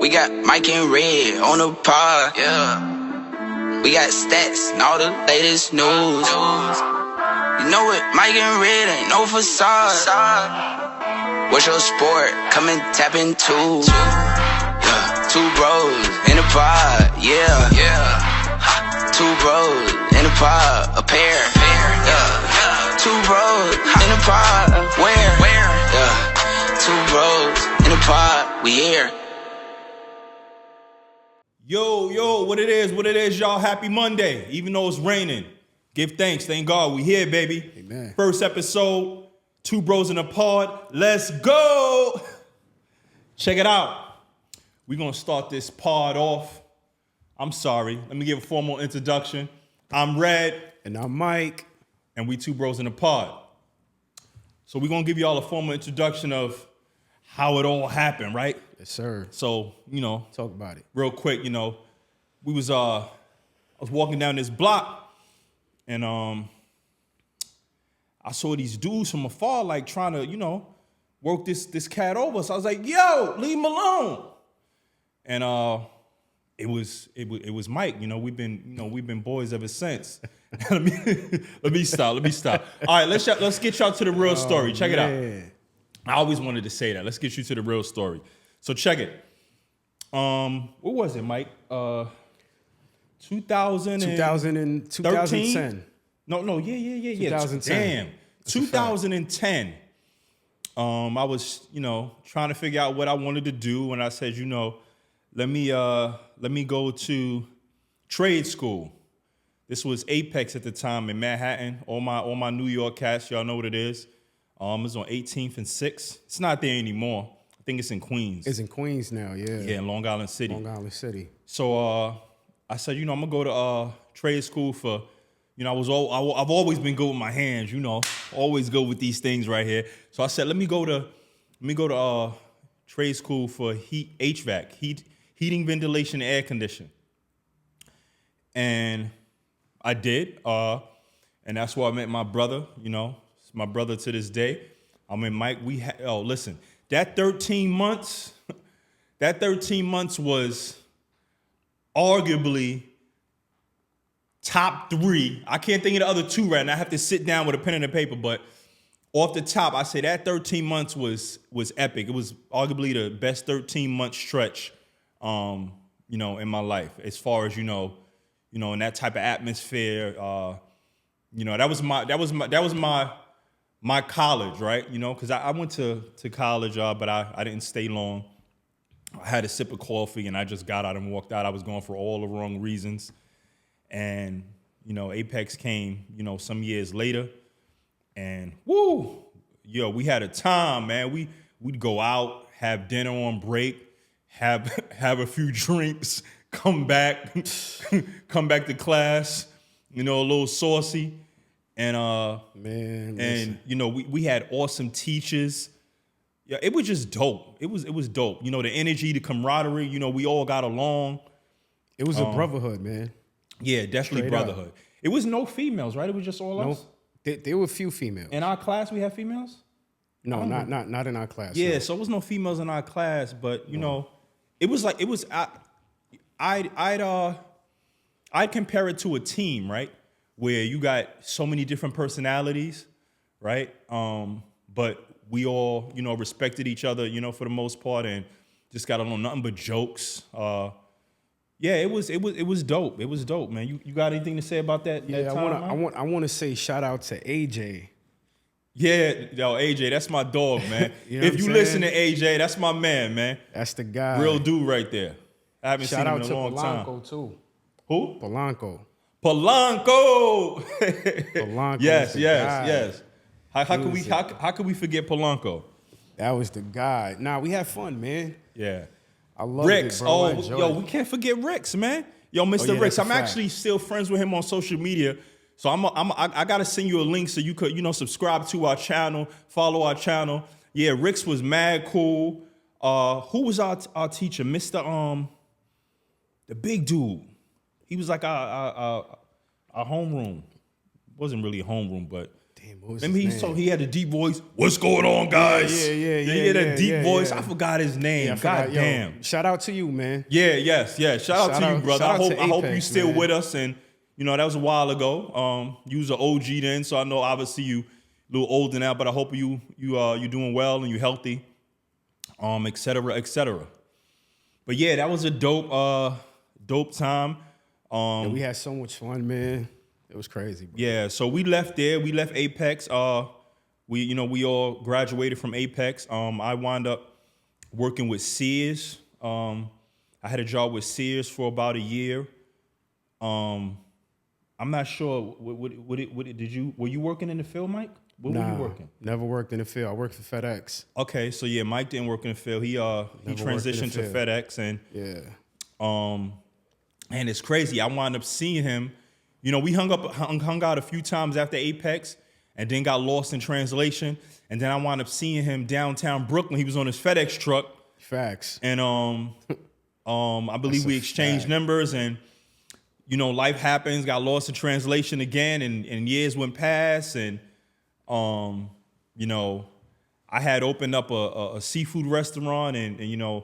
We got Mike and Red on the pod, yeah. We got stats and all the latest news. You know what, Mike and Red ain't no facade. What's your sport? Come and tap into. Yeah. 2 bros in the pod, yeah. 2 bros in the pod, a pair, yeah. 2 bros in the pod, where? Yeah. 2 bros in the pod, we here. Yo, what it is, y'all. Happy Monday. Even though it's raining, give thanks. Thank God we here, baby. Amen. First episode, 2Bros&APod. Let's go. Check it out. We're going to start this pod off. I'm sorry. Let me give a formal introduction. I'm Red. And I'm Mike. And we 2Bros&APod. So we're going to give y'all a formal introduction of how it all happened, right? Yes, sir. So, talk about it. Real quick, we was I was walking down this block and I saw these dudes from afar like trying to, work this cat over. So I was like, yo, leave him alone. And it was Mike. We've been boys ever since. let me stop. All right, let's get y'all to the real story. Check it out. I always wanted to say that. Let's get you to the real story. So check it. What was it, Mike? 2010. No, yeah. 2010. Damn. 2010. I was, trying to figure out what I wanted to do, and I said, let me go to trade school. This was Apex at the time in Manhattan. All my New York cats, y'all know what it is. It was on 18th and 6th. It's not there anymore. I think it's in Queens. It's in Queens now, yeah. Yeah, in Long Island City. So I said, I'm gonna go to trade school for, I've always been good with my hands, always good with these things right here. So I said, let me go to trade school for HVAC, heating, ventilation, and air conditioning. And I did, and that's where I met my brother. It's my brother to this day. I mean, Mike. Listen. That 13 months was arguably top 3. I can't think of the other 2 right now. I have to sit down with a pen and a paper, but off the top, I say that 13 months was epic. It was arguably the best 13-month stretch, in my life. As far as in that type of atmosphere, that was my college, right? Because I went to college, but I didn't stay long. I had a sip of coffee and I just got out and walked out. I was going for all the wrong reasons. And, Apex came, some years later. And, we had a time, man. We'd go out, have dinner on break, have a few drinks, come back to class, a little saucy. And we had awesome teachers. Yeah, it was just dope. It was dope. The energy, the camaraderie. We all got along. It was a brotherhood, man. Yeah, definitely straight brotherhood. Up. It was no females, right? It was just all us. There were a few females. In our class, we had females. No, not in our class. Yeah, no. So it was no females in our class, but it was like I'd compare it to a team, right? Where you got so many different personalities, right? But we all, respected each other, for the most part, and just got along, nothing but jokes. It was dope. It was dope, man. You got anything to say about that? Yeah, that time, I want to say shout out to AJ. Yeah, AJ, that's my dog, man. If you listen to AJ, that's my man. That's the guy. Real dude right there. I haven't shout seen him out in to a long time. Polanco too. Who? Polanco. Yes. How could we forget Polanco? That was the guy. Nah, we had fun, man. Yeah. I love Ricks. it, bro. We can't forget Ricks, man. Yo, Mr. Ricks. I'm actually still friends with him on social media. So I gotta send you a link so you could, subscribe to our channel, follow our channel. Yeah, Ricks was mad cool. Who was our teacher? Mr. The big dude. He was like our homeroom. Wasn't really a homeroom, but Damn, what was Remember his name? he had a deep voice. What's going on, guys? Yeah. He had a deep voice. Yeah. I forgot his name. Yeah, I forgot. God Yo, damn. shout out to you, man. Yeah. Shout out to you, brother. shout out to I hope you Apex, still man. with us. And you know that was a while ago. You was an OG then, so I know obviously you a little older now, but I hope you doing well and you healthy. Et cetera, et cetera. But yeah, that was a dope time. Yeah, we had so much fun, man. It was crazy, bro. Yeah, so we left there. We left Apex. We all graduated from Apex. I wound up working with Sears. I had a job with Sears for about a year. I'm not sure. Were you working in the field, Mike? Where were you working? Never worked in the field. I worked for FedEx. Okay, so yeah, Mike didn't work in the field. He transitioned to FedEx, and and it's crazy. I wound up seeing him. You know, we hung out a few times after Apex, and then got lost in translation. And then I wound up seeing him downtown Brooklyn. He was on his FedEx truck. Facts. And I believe we exchanged fact. numbers, and you know, life happens. Got lost in translation again, and years went past, and you know, I had opened up a seafood restaurant, and you know,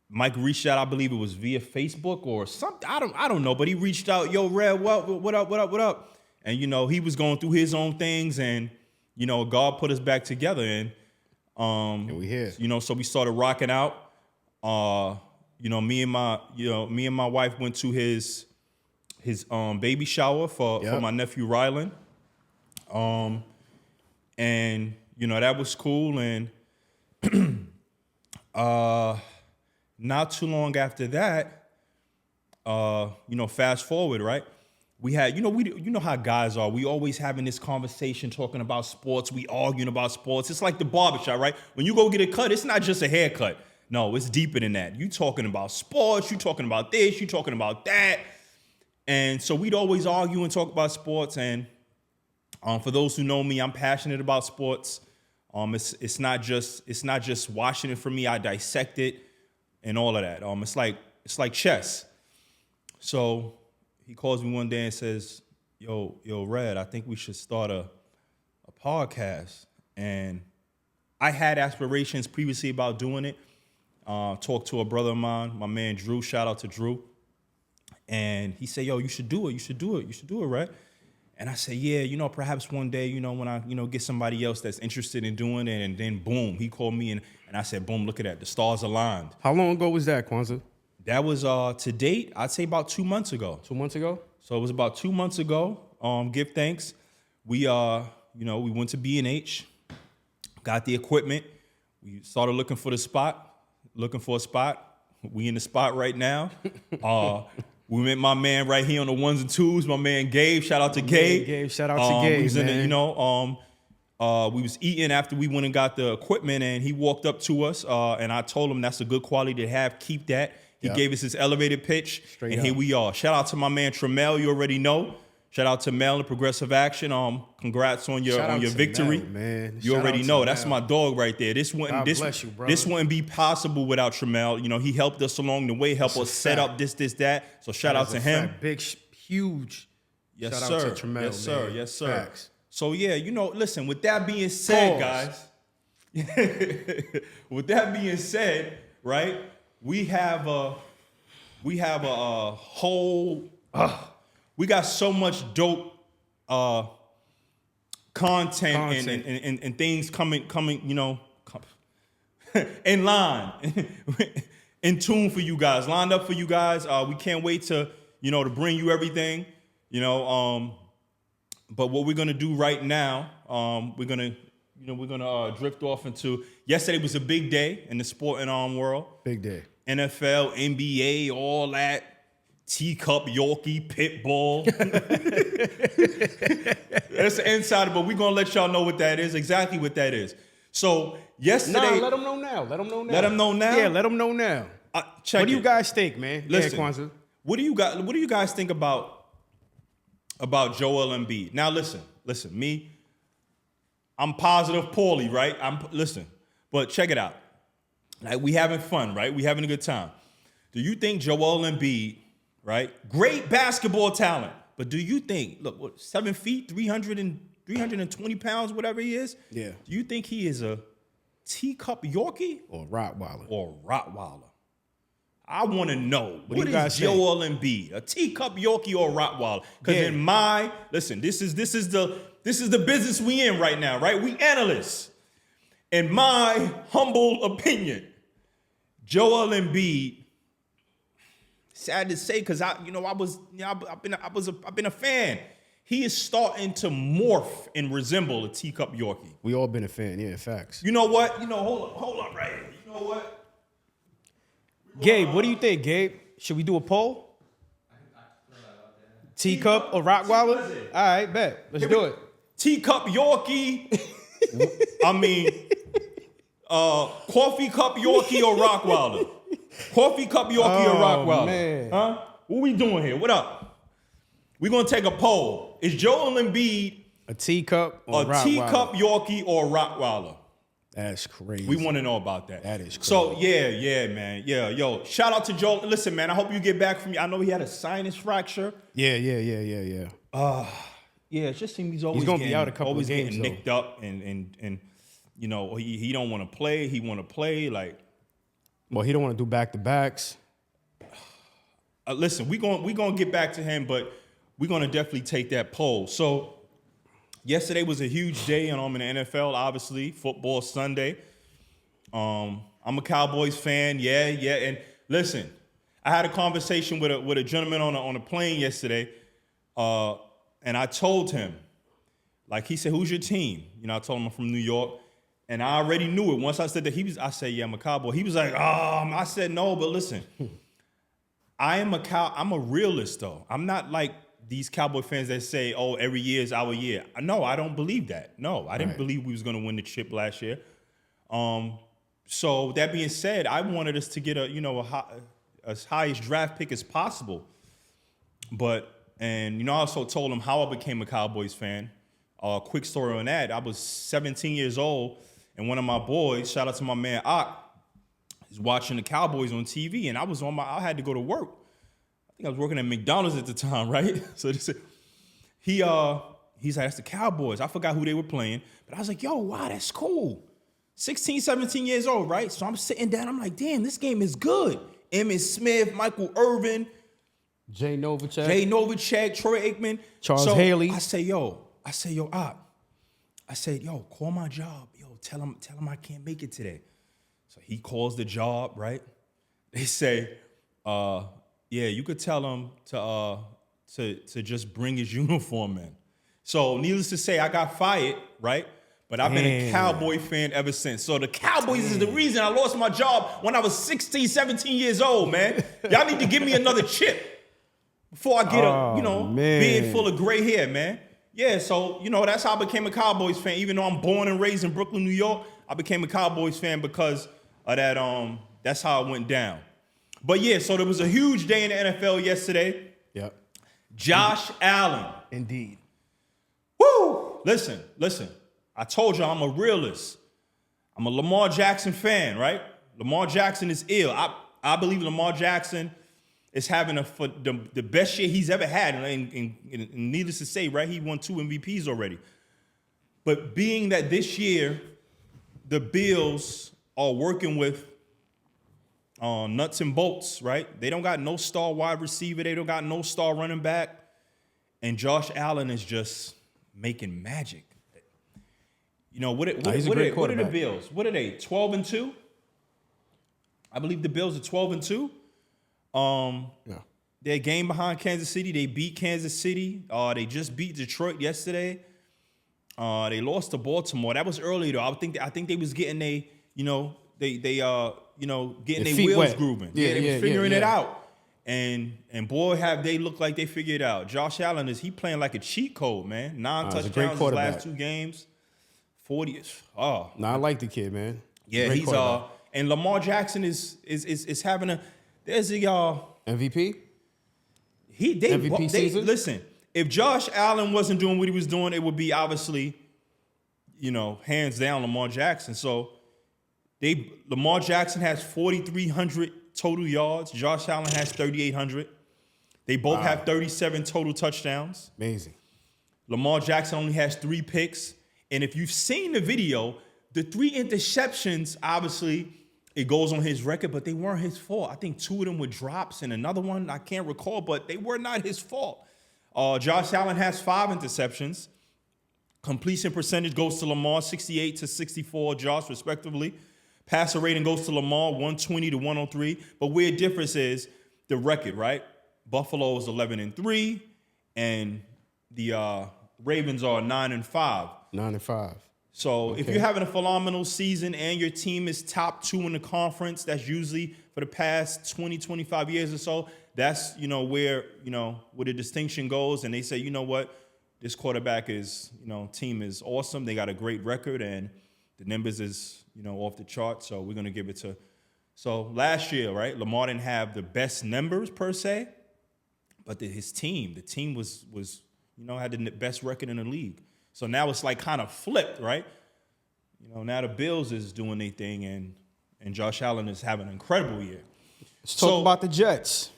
Mike reached out. I believe it was via Facebook or something. I don't know, but he reached out. Yo, Red, what up? And you know, he was going through his own things, and you know, God put us back together, and we here. You know, so we started rocking out. You know, me and my wife went to his baby shower for my nephew Rylan. And you know, that was cool, and not too long after that, you know, fast forward, right? We had, you know how guys are. We always having this conversation talking about sports. We arguing about sports. It's like the barbershop, right? When you go get a cut, it's not just a haircut. No, it's deeper than that. You talking about sports. You talking about this. You talking about that. And so we'd always argue and talk about sports. And for those who know me, I'm passionate about sports. It's not just watching it for me. I dissect it and all of that. It's like chess. So he calls me one day and says, yo, Red, I think we should start a podcast. And I had aspirations previously about doing it. Talked to a brother of mine, my man Drew. Shout out to Drew. And he said, yo, you should do it, Red. And I said, yeah, you know, perhaps one day, you know, when I, you know, get somebody else that's interested in doing it. And then boom, he called me and I said, boom, look at that. The stars aligned. How long ago was that, Kwanzaa? That was to date, I'd say about 2 months ago. 2 months ago? So it was about 2 months ago. Give thanks. We we went to B&H, got the equipment. We started looking for a spot. We in the spot right now. We met my man right here on the ones and twos, my man Gabe. Shout out to Gabe. Shout out to Gabe, man. We was eating after we went and got the equipment, and he walked up to us, and I told him that's a good quality to have. Keep that. He gave us his elevated pitch, and here we are. Shout out to my man Tremel. You already know. Shout out to Mel and Progressive Action. Congrats on your victory, Mel, man. You already know. That's my dog right there. This wouldn't be possible without Tremel. You know, he helped us along the way, helped us set up this, that. So shout out to him. Big, huge. Yes, shout sir. out to Tremel, Yes, sir. Facts. So yeah, you know, listen. With that being said, guys. With that being said, right? We have a whole. We got so much dope content. And things coming, you know, in line, in tune for you guys, lined up for you guys. We can't wait to bring you everything, but what we're gonna do right now, we're gonna drift off into. Yesterday was a big day in the sporting world. Big day. NFL, NBA, all that. Teacup, Yorkie, Pitbull. That's the insider, but we're going to let y'all know what that is, exactly what that is. So, yesterday... let them know now. Let them know now. Let them know now? Yeah, let them know now. What do you guys think, man? Listen, Kwanzaa. What do you guys think about Joel Embiid? Now, listen, me, I'm positive Paulie, right? But check it out. Like, we having fun, right? We having a good time. Do you think Joel Embiid, right? Great basketball talent. But do you think, look, 7 feet, 300 and 320 pounds, whatever he is. Yeah. Do you think he is a teacup Yorkie Or Rottweiler. or Rottweiler? I want to know, What do what you guys is say? Joel Embiid, a teacup Yorkie or Rottweiler? Because Yeah. in my listen, this is the business we in right now, right? We analysts. In my humble opinion, Joel Embiid. Sad to say, because I've been a fan. He is starting to morph and resemble a teacup Yorkie. We all been a fan. Yeah, facts. You know what? Hold up right here. You know what? Gabe, what do you think, Gabe? Should we do a poll? Teacup or Rottweiler? All right, bet. Let's do it. Teacup Yorkie. I mean, coffee cup Yorkie or Rottweiler? Coffee cup Yorkie or Rottweiler? Man. Huh? What we doing here? What up? We're going to take a poll. Is Joel Embiid A teacup or a Rottweiler? teacup Yorkie or Rottweiler? That's crazy. We want to know about that. That is crazy. So, yeah, man. Yeah, yo. Shout out to Joel. Listen, man, I hope you get back from me. I know he had a sinus fracture. Yeah. Yeah, it just seems he's always gonna getting, be out a couple always of games, getting nicked up and you know, he don't want to play. He want to play. Like, Well, he don't want to do back-to-backs. listen, we gonna get back to him, but we're gonna definitely take that poll. So yesterday was a huge day in the NFL, obviously, football Sunday. I'm a Cowboys fan, yeah. And listen, I had a conversation with a gentleman on a plane yesterday, and I told him, like, he said, "Who's your team?" You know, I told him I'm from New York, and I already knew it. Once I said that, I said, "Yeah, I'm a Cowboy." He was like, I said, "No, but listen, I'm a realist though. I'm not like these Cowboy fans that say, oh, every year is our year. No, I don't believe that. No, I didn't believe we was going to win the chip last year. So that being said, I wanted us to get as high as draft pick as possible. And I also told him how I became a Cowboys fan. Quick story on that. I was 17 years old, and one of my boys, shout out to my man Ak, is watching the Cowboys on TV, and I had to go to work. I think I was working at McDonald's at the time, right? So he's like, that's the Cowboys. I forgot who they were playing, but I was like, yo, wow, that's cool. 16, 17 years old, right? So I'm sitting down, I'm like, damn, this game is good. Emmitt Smith, Michael Irvin, Jay Novacek, Troy Aikman, Charles Haley. I say, yo, Op. I said, yo, call my job. Yo, tell him I can't make it today. So he calls the job, right? They say, yeah, you could tell him to just bring his uniform in. So needless to say, I got fired, right? But I've been a Cowboy fan ever since. So the Cowboys is the reason I lost my job when I was 16, 17 years old, man. Y'all need to give me another chip before I get a beard full of gray hair, man. Yeah, so, that's how I became a Cowboys fan. Even though I'm born and raised in Brooklyn, New York, I became a Cowboys fan because of that. That's how it went down. But yeah, so there was a huge day in the NFL yesterday. Yep. Josh Allen. Indeed. Woo! Listen. I told you I'm a realist. I'm a Lamar Jackson fan, right? Lamar Jackson is ill. I believe Lamar Jackson is having the best year he's ever had. And needless to say, right, he won 2 MVPs already. But being that this year, the Bills are working with nuts and bolts, right? They don't got no star wide receiver. They don't got no star running back. And Josh Allen is just making magic. What are the Bills? What are they, 12-2? I believe the Bills are 12-2. They're a game behind Kansas City. They beat Kansas City. They just beat Detroit yesterday. They lost to Baltimore. That was early though. I think they was getting getting their wheels wet. grooving. They were figuring it out. And boy, have they looked like they figured it out. Josh Allen he playing like a cheat code, man. 9 touchdowns his last 2 games. 40. No, I like the kid, man. Yeah, he's and Lamar Jackson is having there's a MVP? MVP season? Listen, if Josh Allen wasn't doing what he was doing, it would be obviously, hands down Lamar Jackson. So Lamar Jackson has 4,300 total yards. Josh Allen has 3,800. They both have 37 total touchdowns. Amazing. Lamar Jackson only has 3 picks. And if you've seen the video, the 3 interceptions, obviously, it goes on his record, but they weren't his fault. I think 2 of them were drops and another one, I can't recall, but they were not his fault. Josh Allen has 5 interceptions. Completion percentage goes to Lamar, 68 to 64, Josh, respectively. Passer rating goes to Lamar, 120 to 103. But where the difference is the record, right? Buffalo is 11-3, and the Ravens are 9-5. 9-5. So if you're having a phenomenal season and your team is top 2 in the conference, that's usually for the past 20, 25 years or so, that's, where the distinction goes. And they say, you know what, this quarterback is, team is awesome. They got a great record and the numbers is, off the chart. So we're going to give it to. So last year, right, Lamar didn't have the best numbers per se, but the team was had the best record in the league. So now it's like kind of flipped, right? Now the Bills is doing their thing and Josh Allen is having an incredible year. Let's talk about the Jets.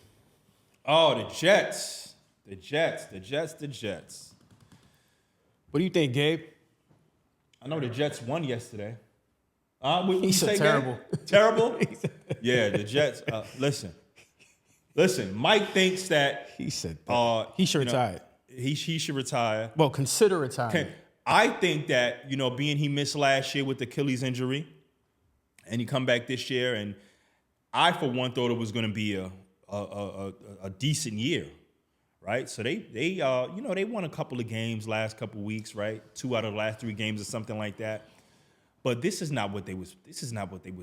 Oh, the Jets. The Jets. What do you think, Gabe? I know the Jets won yesterday. He said terrible. Terrible? Yeah, the Jets. Listen. Mike thinks that he said that. He should retire. He should retire. Well, consider retiring. I think that, being he missed last year with the Achilles injury and he come back this year, and I, for one, thought it was going to be a decent year, right? So they won a couple of games last couple of weeks, right? 2 out of the last 3 games or something like that. But this is not what they was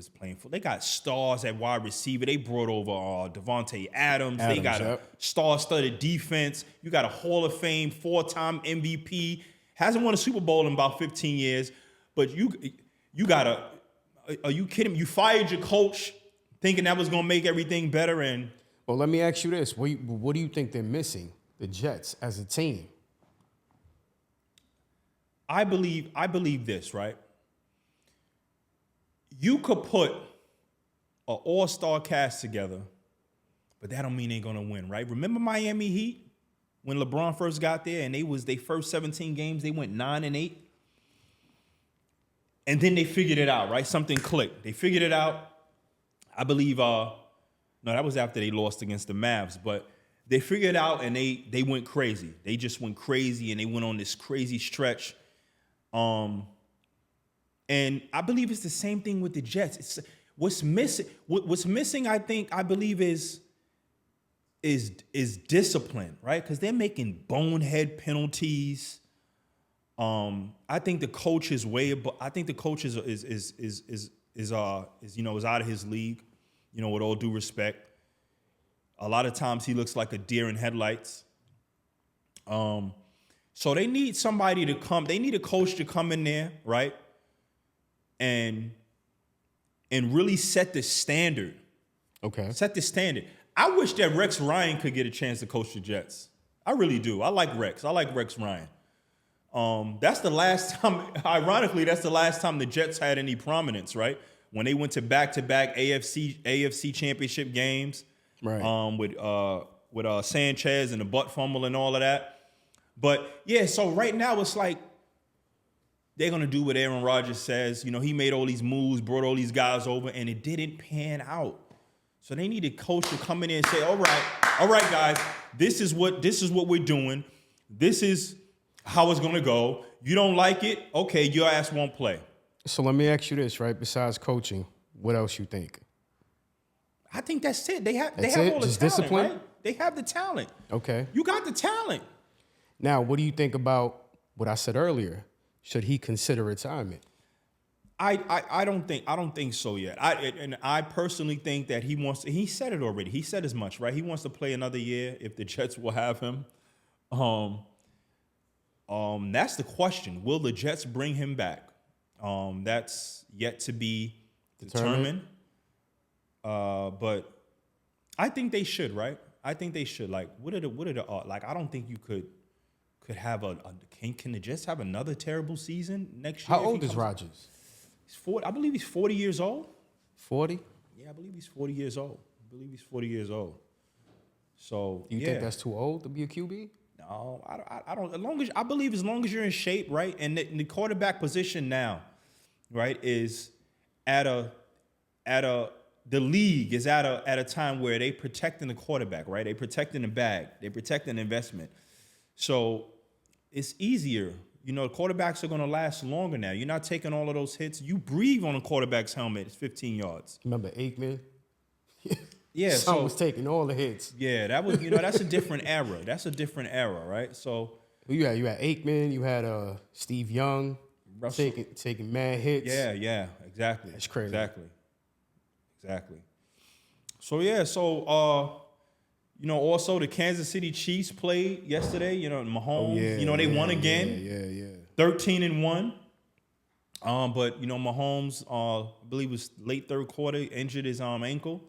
playing for. They got stars at wide receiver. They brought over Devontae Adams. They got a star-studded defense. You got a Hall of Fame 4-time MVP. Hasn't won a Super Bowl in about 15 years. But you got are you kidding me? You fired your coach thinking that was going to make everything better. And well, let me ask you this. What do you think they're missing, the Jets, as a team? I believe this, right? You could put an all-star cast together, but that don't mean they're going to win, right? Remember Miami Heat when LeBron first got there and they first 17 games, they went 9-8? And then they figured it out, right? Something clicked. They figured it out. I believe, no, that was after they lost against the Mavs, but they figured it out and they went crazy. They just went crazy and they went on this crazy stretch. And I believe it's the same thing with the Jets. It's what's missing, I believe is discipline, right? Because they're making bonehead penalties. I think the coach is I think the coach is out of his league, with all due respect. A lot of times he looks like a deer in headlights. So they need somebody to come. They need a coach to come in there, right? And really set the standard. Okay. Set the standard. I wish that Rex Ryan could get a chance to coach the Jets. I really do. I like Rex. I like Rex Ryan. That's the last time, ironically, that's the last time the Jets had any prominence, right? When they went to back-to-back AFC championship games. Right. With Sanchez and the butt fumble and all of that. But, yeah, so right now it's like, they're going to do what Aaron Rodgers says. He made all these moves, brought all these guys over, and it didn't pan out. So they need a coach to come in there and say, all right, guys, this is what we're doing. This is how it's going to go. You don't like it? Okay, your ass won't play. So let me ask you this, right? Besides coaching, what else you think? I think that's it. They have all the Just talent, discipline? right? They have the talent. Okay. You got the talent. Now, what do you think about what I said earlier? Should he consider retirement? I don't think so yet. I personally think that he wants to, he said it already. He said as much, right? He wants to play another year if the Jets will have him. That's the question. Will the Jets bring him back? That's yet to be determined. But I think they should, right? I think they should. Like, what are the like, I don't think you could have can the Jets have another terrible season next year? How old is Rodgers? He's 40. I believe he's 40 years old. 40? Yeah, I believe he's 40 years old. So You think that's too old to be a QB? No, No, I don't. As long as you're in shape, right? And the quarterback position now, right, is at a the league is at a time where they protecting the quarterback, right? They protecting the bag, they protecting the investment. So it's easier. You know, quarterbacks are going to last longer now. You're not taking all of those hits. You breathe on a quarterback's helmet. It's 15 yards. Remember Aikman? Yeah, Son was taking all the hits. Yeah, that was, that's a different era. That's a different era, right? So you had Aikman, you had Steve Young Russell. taking mad hits. Yeah, exactly. That's crazy. Exactly. So also the Kansas City Chiefs played yesterday. Mahomes. They won again. Yeah. 13-1. But Mahomes, I believe it was late third quarter, injured his ankle.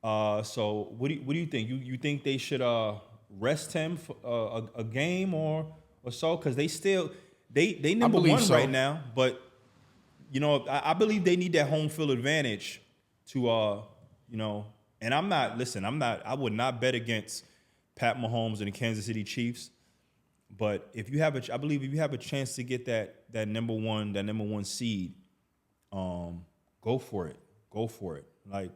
So what do you think? You think they should rest him for a game or so? Because they number one right now. But I believe they need that home field advantage to And I would not bet against Pat Mahomes and the Kansas City Chiefs. But I believe if you have a chance to get that number one seed, go for it. Like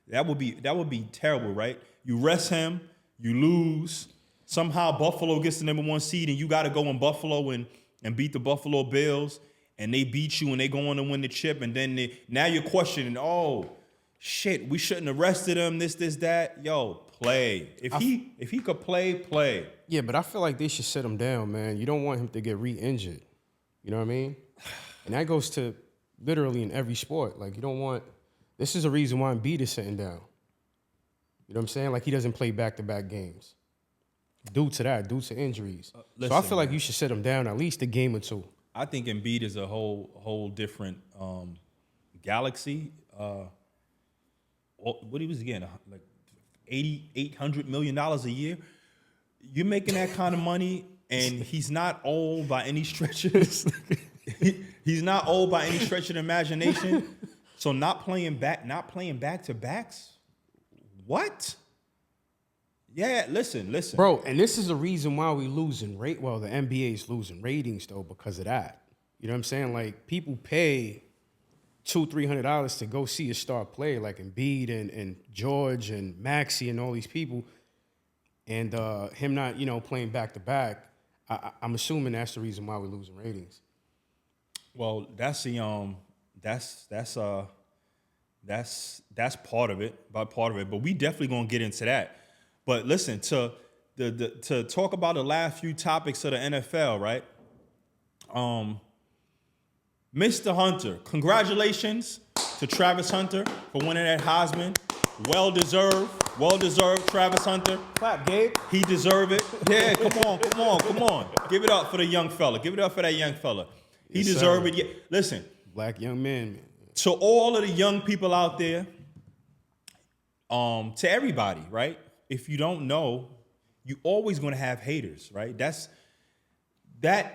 that would be terrible, right? You rest him, you lose. Somehow Buffalo gets the number one seed, and you got to go in Buffalo and beat the Buffalo Bills, and they beat you, and they go on to win the chip, and then now you're questioning, oh shit, we shouldn't have arrested him. This, that. Yo, play. If he could play. Yeah, but I feel like they should sit him down, man. You don't want him to get re-injured. You know what I mean? And that goes to literally in every sport. Like, you don't want. This is a reason why Embiid is sitting down. You know what I'm saying? Like, he doesn't play back-to-back games due to injuries. So I feel like you should sit him down at least a game or two. I think Embiid is a whole different galaxy. What he was again, like $800 million a year. You're making that kind of money, and he's not old by any stretch. He's not old by any stretch of the imagination. So not playing back to backs. What? Yeah, listen, bro. And this is the reason why we losing rate. Well, the NBA is losing ratings though because of that. You know what I'm saying? Like people pay $200-$300 to go see a star player like Embiid and George and Maxey and all these people, and him not playing back to back. I'm assuming that's the reason why we're losing ratings. Well, that's part of it, but we definitely gonna get into that. But listen, to talk about the last few topics of the NFL, right? Mr. Hunter, congratulations to Travis Hunter for winning that Heisman. Well deserved, Travis Hunter. Clap, Gabe. He deserved it. Yeah, come on. Give it up for the young fella. Give it up for that young fella. He deserved it. Yeah. Listen. Black young man. To all of the young people out there, to everybody, right? If you don't know, you always gonna have haters, right?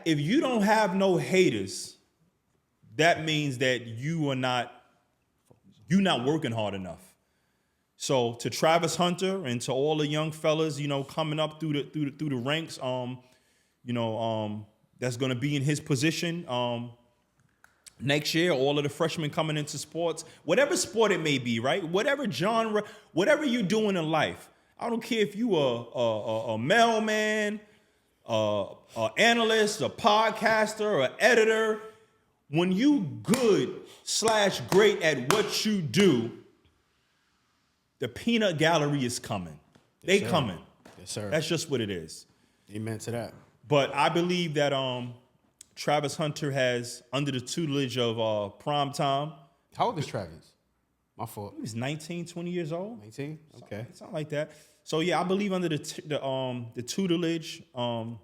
If you don't have no haters, that means that you're not working hard enough. So to Travis Hunter and to all the young fellas, coming up through the ranks, that's gonna be in his position. Next year, all of the freshmen coming into sports, whatever sport it may be, right? Whatever genre, whatever you doing in life. I don't care if you a mailman, a analyst, a podcaster, an editor. When you good/great at what you do, the peanut gallery is coming. They coming. Yes, sir. That's just what it is. Amen to that. But I believe that Travis Hunter has, under the tutelage of Prime Time. How old is Travis? My fault. He was 19, 20 years old. 19? Okay. Something like that. So, yeah, I believe under the tutelage of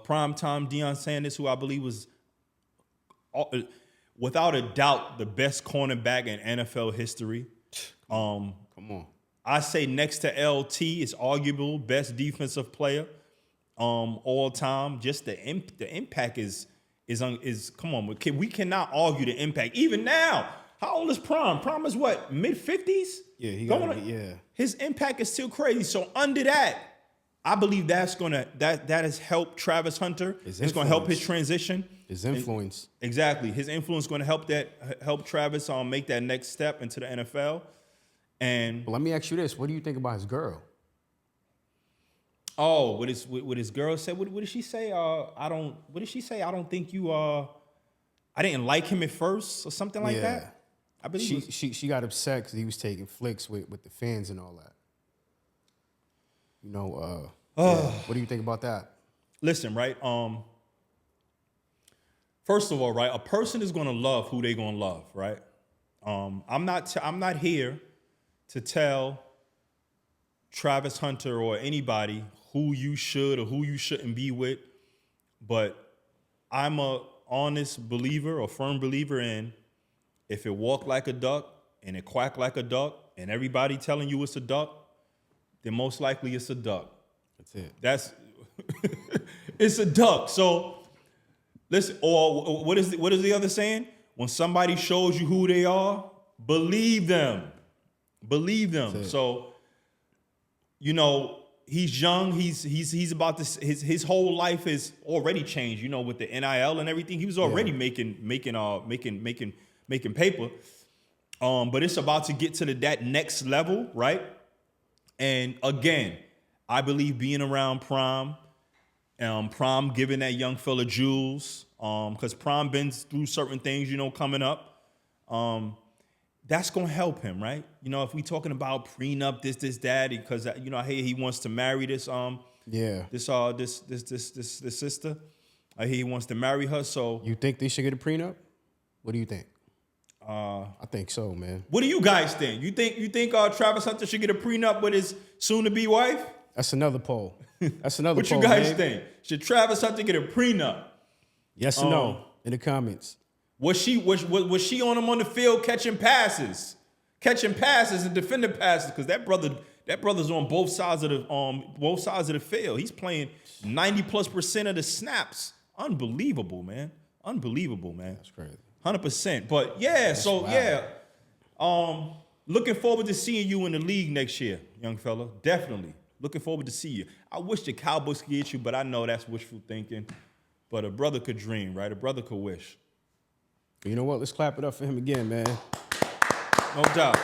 Prime Time, Deion Sanders, who I believe was, without a doubt, the best cornerback in NFL history. Come on. I say next to LT is arguable best defensive player all time. Just the impact is come on. We cannot argue the impact. Even now, how old is Prime? Prime is what, mid-50s? Yeah, he got it. Yeah. His impact is still crazy. So under that, I believe that has helped Travis Hunter. It's gonna help his transition. His influence. Exactly. His influence going to help Travis make that next step into the NFL. And But let me ask you this: what do you think about his girl? oh, what his girl said? What did she say? What did she say? I don't think you I didn't like him at first or something like that. I believe she got upset because he was taking flicks with the fans and all that. You know, what do you think about that? Listen, right? First of all, right, a person is gonna love who they gonna love, right? I'm not here to tell Travis Hunter or anybody who you should or who you shouldn't be with, but I'm a honest believer, a firm believer in if it walk like a duck and it quack like a duck and everybody telling you it's a duck, then most likely it's a duck. That's it. It's a duck. So listen, or what is the other saying? When somebody shows you who they are, believe them. Believe them. So, you know, he's young. He's about to his whole life is already changed. You know, with the NIL and everything, he was already making paper. But it's about to get to that next level, right? And again, I believe being around Prime, Prime giving that young fella jewels, because Prime been through certain things, you know, coming up. That's gonna help him, right? You know, if we talking about prenup, this, that, because you know, I hear he wants to marry this sister. I hear he wants to marry her. So you think they should get a prenup? What do you think? I think so, man. What do you guys think? You think Travis Hunter should get a prenup with his soon-to-be wife? That's another poll. That's another what poll. What you guys man. think? Should Travis Hunter get a prenup? Yes or no in the comments. Was she on him on the field catching passes and defending passes? Because that brother's on both sides of the field. He's playing 90+% of the snaps. Unbelievable, man. That's crazy. 100%. But yeah, looking forward to seeing you in the league next year, young fella. Definitely. Looking forward to see you. I wish the Cowboys could get you, but I know that's wishful thinking. But a brother could dream, right? A brother could wish. You know what? Let's clap it up for him again, man. No doubt.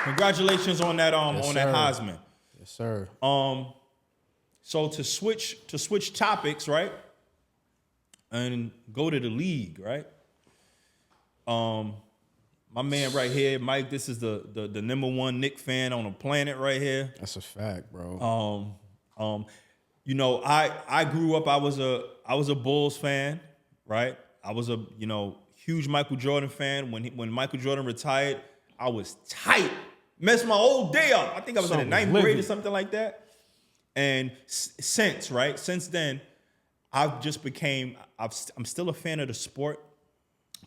Congratulations on that that Heisman. Yes, sir. So to switch topics, right? And go to the league, right? My man right here, Mike, this is the #1 Knicks fan on the planet right here. That's a fact, bro. You know, I grew up, I was a Bulls fan, right? I was a, you know, huge Michael Jordan fan. When Michael Jordan retired, I was tight. Messed my whole day up. I think I was in the 9th grade or something like that. And since then, I'm still a fan of the sport,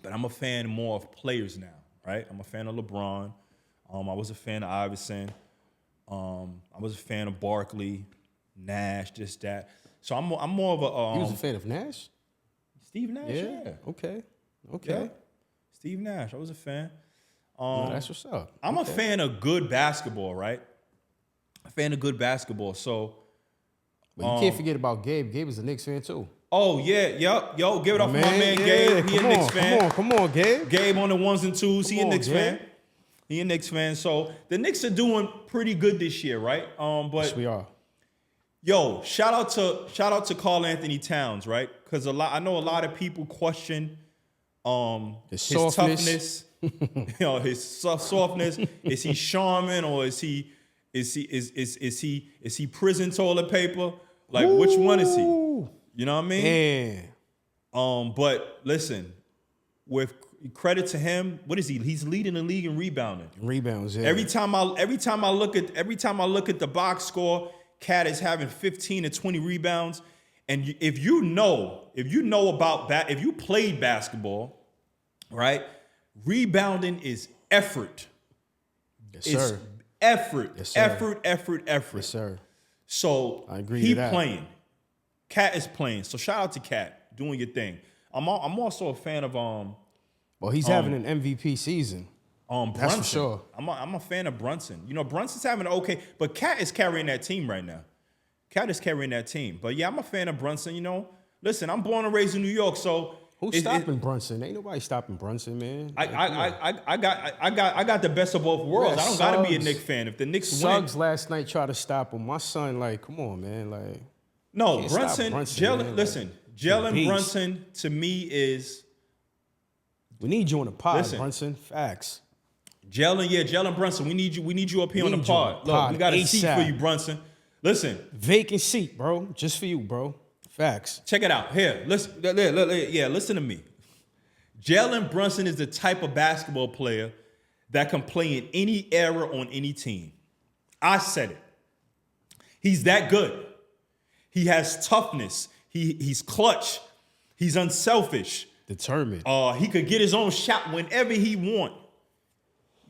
but I'm a fan more of players now, right? I'm a fan of LeBron. I was a fan of Iverson. I was a fan of Barkley, Nash, this, that. So I'm more of a... you was a fan of Nash? Steve Nash, yeah. Okay. Yeah. Steve Nash, I was a fan. No, that's what's up. I'm a fan of good basketball, right? A fan of good basketball, so... But you can't forget about Gabe. Gabe is a Knicks fan, too. Oh, yeah, yep. Yo, give it up for my man Gabe. He a Knicks fan. Come on, Gabe. Gabe on the ones and twos. He a Knicks fan. He a Knicks fan. So the Knicks are doing pretty good this year, right? But yes, we are. Yo, shout out to Karl Anthony Towns, right? Because I know a lot of people question his toughness, you know, his softness. Is he Charmin or is he prison toilet paper? Like, which one is he? You know what I mean? Yeah. But listen, with credit to him, what is he? He's leading the league in rebounding. Rebounds, yeah. Every time I look at the box score, Cat is having 15 to 20 rebounds. And if you played basketball, right? Rebounding is effort. Yes, sir. It's effort. Yes, sir. Effort. Yes, sir. So I agree he to that. playing. Cat is playing. So shout out to Cat doing your thing. I'm also a fan of Well, he's having an MVP season. Brunson. That's for sure. I'm a fan of Brunson. You know, Brunson's having an okay, but Cat is carrying that team right now. Cat is carrying that team. But yeah, I'm a fan of Brunson. You know, listen, I'm born and raised in New York, so who's stopping Brunson? Ain't nobody stopping Brunson, man. I got the best of both worlds. Yeah, I don't gotta be a Knicks fan. If the Knicks Suggs win, last night tried to stop him. My son, like, come on, man, like. no, Brunson. Listen, Jalen Beast. Brunson to me is. We need you on the pod, Listen. Brunson. Facts. Jalen Brunson. We need you up here on the need you on pod. the Look, pod we got a seat ASAP. for you, Brunson. Listen, Vacant seat, bro. Just for you, bro. Facts. check it out. Here, listen. Listen to me. Jalen Brunson is the type of basketball player that can play in any era on any team. I said it. He's that good. He has toughness. He's clutch. He's unselfish. Determined. He could get his own shot whenever he want.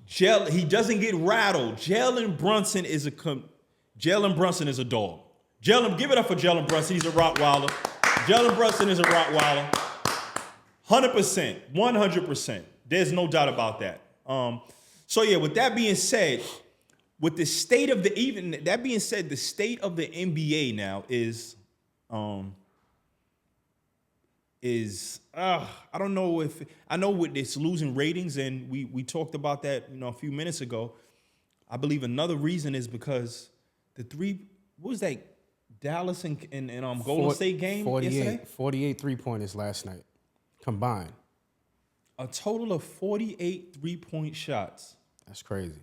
He doesn't get rattled. Jalen Brunson is a dog. Give it up for Jalen Brunson. He's a Rottweiler. Jalen Brunson is a Rottweiler. 100%, 100%. There's no doubt about that. So yeah, with that being said, with the state of the the state of the NBA now is I don't know if I know with it's losing ratings, and we talked about that a few minutes ago. I believe another reason is because what was that Dallas and Golden State game 48, yesterday? 48 3-pointers last night combined. A total of 48 3-point shots. That's crazy.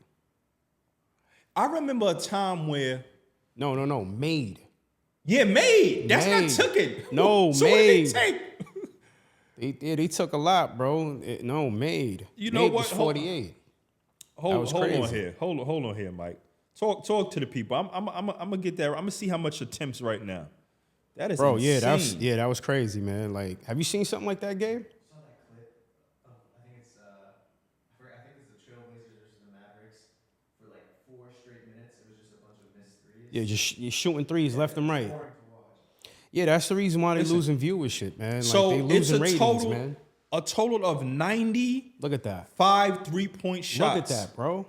I remember a time where No, made. yeah, made. That's Made. not took it. No, so made. What did they take? They took a lot, bro. Made. You know Made what? was 48. Hold on crazy. here. Hold on here, Mike. Talk to the people. I'm gonna get there. I'm gonna see how much attempts right now. That is Bro, insane. that was crazy, man. Like, have you seen something like that, Gabe? Saw that clip of I think it's the Trailblazers versus the Mavericks for like 4 straight minutes. It was just a bunch of missed threes. Yeah, just you're shooting threes left and right. Boring to watch. Yeah, that's the reason why they're Listen. losing viewership, man. Like, So they it's losing a ratings, total, man. a total of 95 Look at that. 3-point shots. Look at that, bro.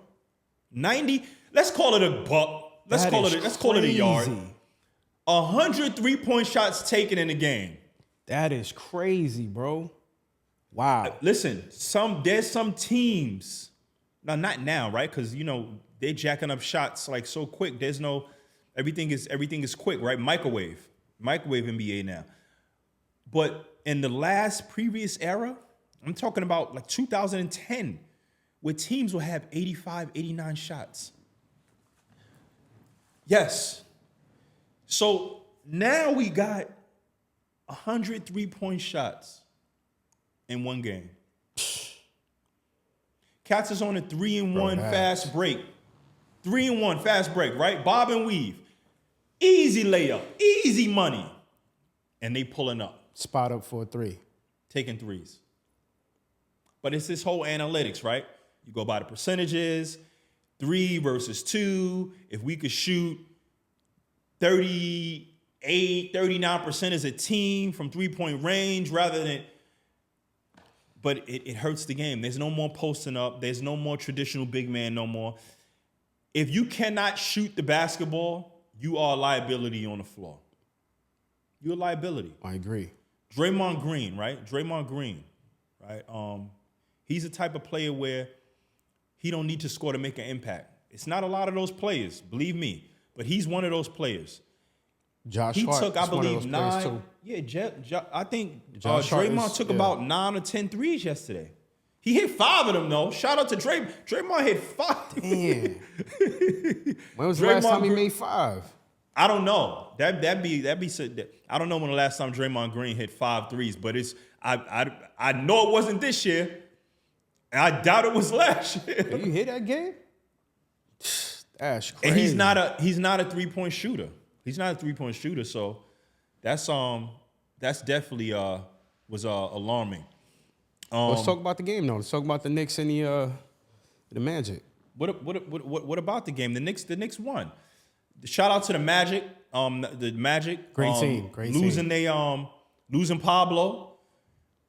90. Let's call it a buck. Let's call it a yard. crazy. 100 3-point shots taken in the game. That is crazy, bro. Wow. Listen, there's some teams. Now, not now, right? Because they're jacking up shots like so quick. There's no everything is quick, right? Microwave NBA now. But in the previous era, I'm talking about like 2010, where teams will have 85, 89 shots. Yes. So now we got 100 3-point shots in one game. Cats is on a 3-and-1 fast break. 3-and-1 fast break, right? Bob and weave. Easy layup. Easy money. And they pulling up. Spot up for a 3. Taking threes. But it's this whole analytics, right? You go by the percentages, 3 versus 2. If we could shoot 38, 39% as a team from 3-point range rather than, but it hurts the game. There's no more posting up. There's no more traditional big man no more. If you cannot shoot the basketball, you are a liability on the floor. You're a liability. I agree. Draymond Green, right? He's the type of player where he don't need to score to make an impact. It's not a lot of those players, believe me, but he's one of those players. Josh He Hart took, I is one of believe, those players 9. too. Yeah, I think Josh Hart Draymond is- took yeah. about 9 or 10 threes yesterday. He hit 5 of them though. Shout out to Draymond. Draymond hit 5. Damn. When was the last Draymond time he Green- made 5? I don't know. That'd be I don't know when the last time Draymond Green hit 5 threes, but it's I know it wasn't this year. And I doubt it was last year. Did you hear that game? That's crazy. And he's not a 3-point shooter. He's not a 3-point shooter, so that's definitely was alarming. Let's talk about the game though. Let's talk about the Knicks and the Magic. What about the game? The Knicks won. Shout out to the Magic. The Magic. Great team. Great losing team. Losing Pablo.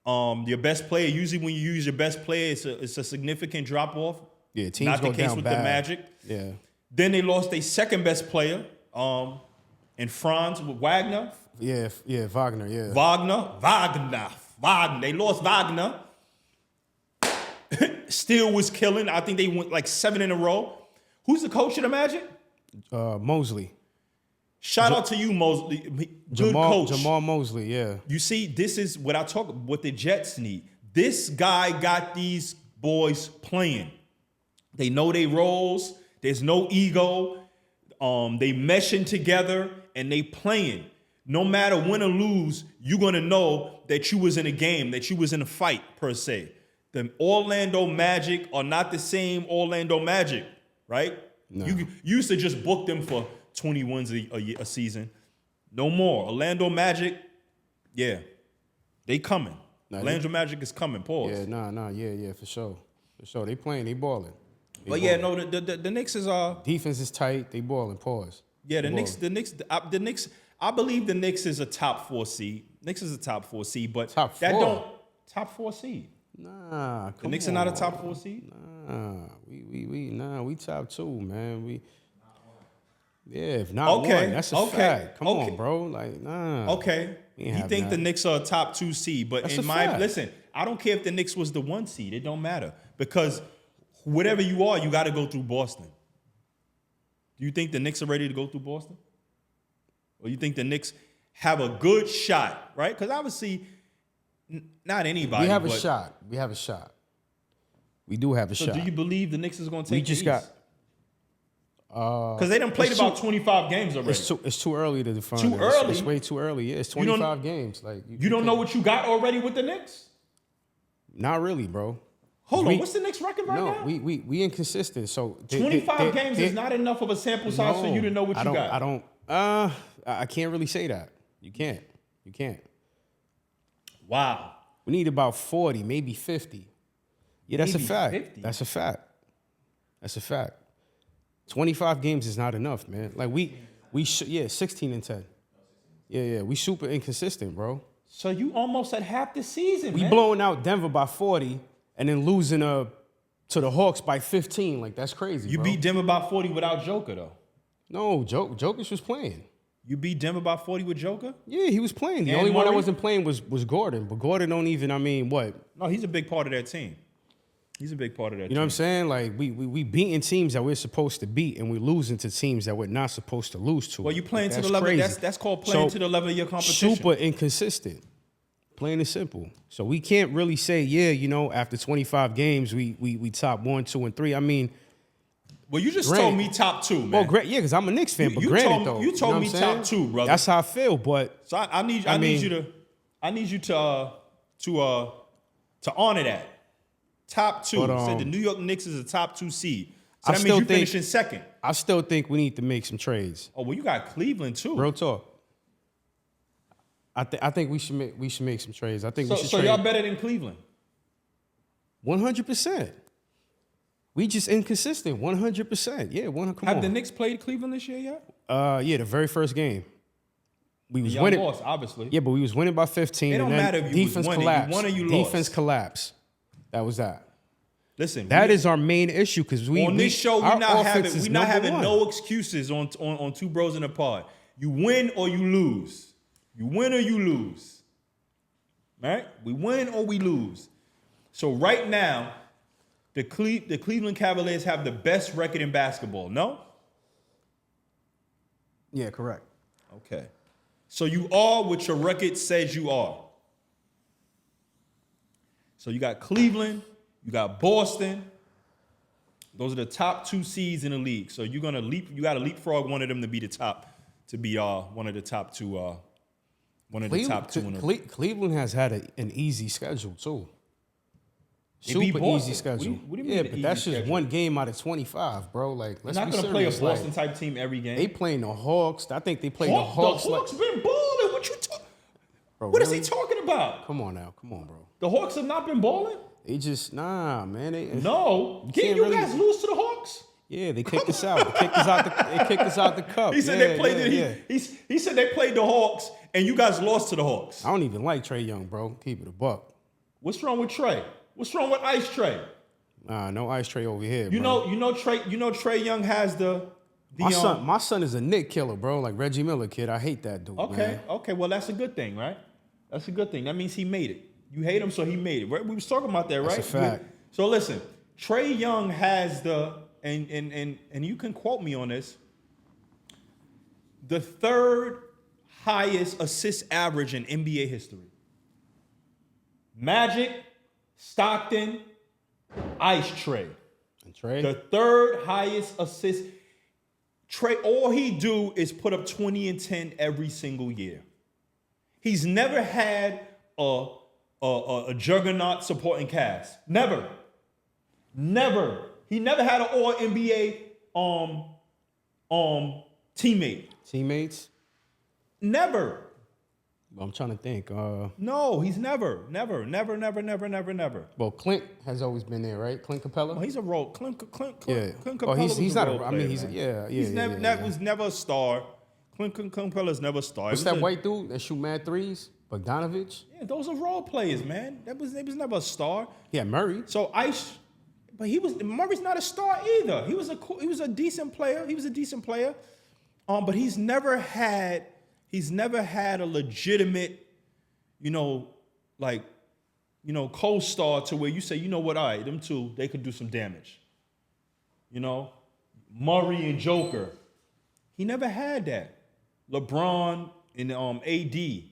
Your best player, usually when you use your best player, it's a significant drop off. Yeah, teams Not go the case down with bad. the Magic. Yeah. Then they lost their second best player, in Franz with Wagner. Yeah, Wagner, yeah. Wagner. They lost Wagner. Still was killing. I think they went like 7 in a row. Who's the coach of the Magic? Mosley. Shout out to you, Mosley. Good coach. Jamal Mosley, yeah. You see, this is what the Jets need. This guy got these boys playing. They know their roles. There's no ego. They meshing together and they playing. No matter win or lose, you're gonna know that you was in a game, that you was in a fight per se. The Orlando Magic are not the same Orlando Magic, right? No. You used to just book them for 20 wins a season. No more. Orlando Magic, yeah, they coming. Orlando Magic is coming. Pause. Yeah, yeah, for sure. For sure. They playing, they balling. But yeah, no, the Knicks is defense is tight, they balling, pause. Yeah, the Knicks, I believe the Knicks is a top 4 seed. Knicks is a top 4 seed, but top 4 seed. Nah, the Knicks are not a top 4 seed? Nah, we top 2, man. If not one, that's a fact. Come on, bro. Like, nah. Okay. You think the Knicks are a top 2 seed, but listen, I don't care if the Knicks was the 1 seed. It don't matter. Because whatever you are, you got to go through Boston. Do you think the Knicks are ready to go through Boston? Or you think the Knicks have a good shot, right? Because obviously, not anybody. We have a shot. We have a shot. We do have a shot. So do you believe the Knicks is going to take the East? Because they done played about 25 games already. It's too early to define. Too early? It's way too early. Yeah, it's 25 games. Like you don't know what you got already with the Knicks? Not really, bro. Hold on, what's the Knicks record right now? No, we inconsistent. So 25 games is not enough of a sample size for you to know what you got. I can't really say that. You can't. Wow. We need about 40, maybe 50. Yeah, that's a fact. 50? That's a fact. 25 games is not enough, man. Like we 16 and 10. Yeah, we super inconsistent, bro. So you almost at half the season, we man. blowing out Denver by 40 and then losing to the Hawks by 15. Like, that's crazy, You bro. beat Denver by 40 without Joker, though. No, Jokic was playing. You beat Denver by 40 with Joker? Yeah, he was playing. The And only one that Murray? wasn't playing was Gordon. But Gordon don't even, what? No, he's a big part of that team. He's a big part of that team. You know what I'm saying? Like, we beating teams that we're supposed to beat, and we're losing to teams that we're not supposed to lose to. Well, you playing to That's the level. crazy. That's called playing to the level of your competition. Super inconsistent. Plain and simple. So we can't really say, after 25 games, we top 1, 2, and 3. I mean, well, you just told me top 2, man. well, great, yeah, because I'm a Knicks fan. But granted, though, you told know me what I'm top saying? 2, brother. That's how I feel. But so I need you to honor that. Top 2. Said the New York Knicks is a top 2 seed. So that means you finishing second. I still think we need to make some trades. Oh, well, you got Cleveland too. Real talk. I think we should make some trades. I think we should so trade. y'all better than Cleveland. 100%. We just inconsistent. 100%. Yeah, come on. Have the Knicks played Cleveland this year yet? Yeah, the very first game. We was Y'all winning. lost, obviously. Yeah, but we was winning by 15. It don't and then matter if you defense was winning. collapsed. You won or you lost. Defense collapsed. That was that. Listen, That is our main issue because on this show we're not having no no excuses on 2 Bros and a Pod. You win or you lose. You win or you lose. Right? We win or we lose. So right now, the Cleveland Cavaliers have the best record in basketball. No? Yeah, correct. Okay. So you are what your record says you are. So you got Cleveland, you got Boston. Those are the top 2 seeds in the league. So you got to leapfrog one of them to be one of the top 2 Cleveland has had an easy schedule too. Super easy schedule. What do you mean but that's just schedule? One game out of 25, bro. Like, let's not be gonna play a serious. Boston type team every game. They playing the Hawks. I think they played the Hawks. The Hawks been balling. What you talking? Bro, what really? is he talking about? Come on now. Come on, bro. The Hawks have not been balling? They just, man. No. Didn't you guys lose to the Hawks? Yeah, they kicked us out. They kicked us out the cup. He said they played he said they played the Hawks and you guys lost to the Hawks. I don't even like Trae Young, bro. Keep it a buck. What's wrong with Trey? What's wrong with Ice Trey? Nah, no Ice Trey over here. You bro. know Trey Young has the my son is a Nick killer, bro. Like Reggie Miller kid. I hate that dude. Okay, man. okay. Well, that's a good thing, right? That's a good thing. That means he made it. You hate him, so he made it. Right? We was talking about that, right? That's a fact. So listen, Trey Young has and you can quote me on this, the third highest assist average in NBA history. Magic, Stockton, Ice Trey. And Trey. The third highest assist. Trey, all he do is put up 20 and 10 every single year. He's never had a juggernaut supporting cast. Never. He never had an all NBA teammate. Teammates? Never. I'm trying to think. No, he's never. Well, Clint has always been there, right? Clint Capella? Well, he's a role. Clint Yeah. Capella he's was a not role I mean, player, he's man. yeah. Was never a star. Clint Capella's never a star. What's that white dude that shoot mad threes? Bogdanovich? Yeah, those are role players, man. They was never a star. Yeah, Murray. So Murray's not a star either. He was a decent player. But he's never had a legitimate, co-star to where you say, you know what, all right, them two, they could do some damage. Murray and Joker. He never had that. LeBron and AD.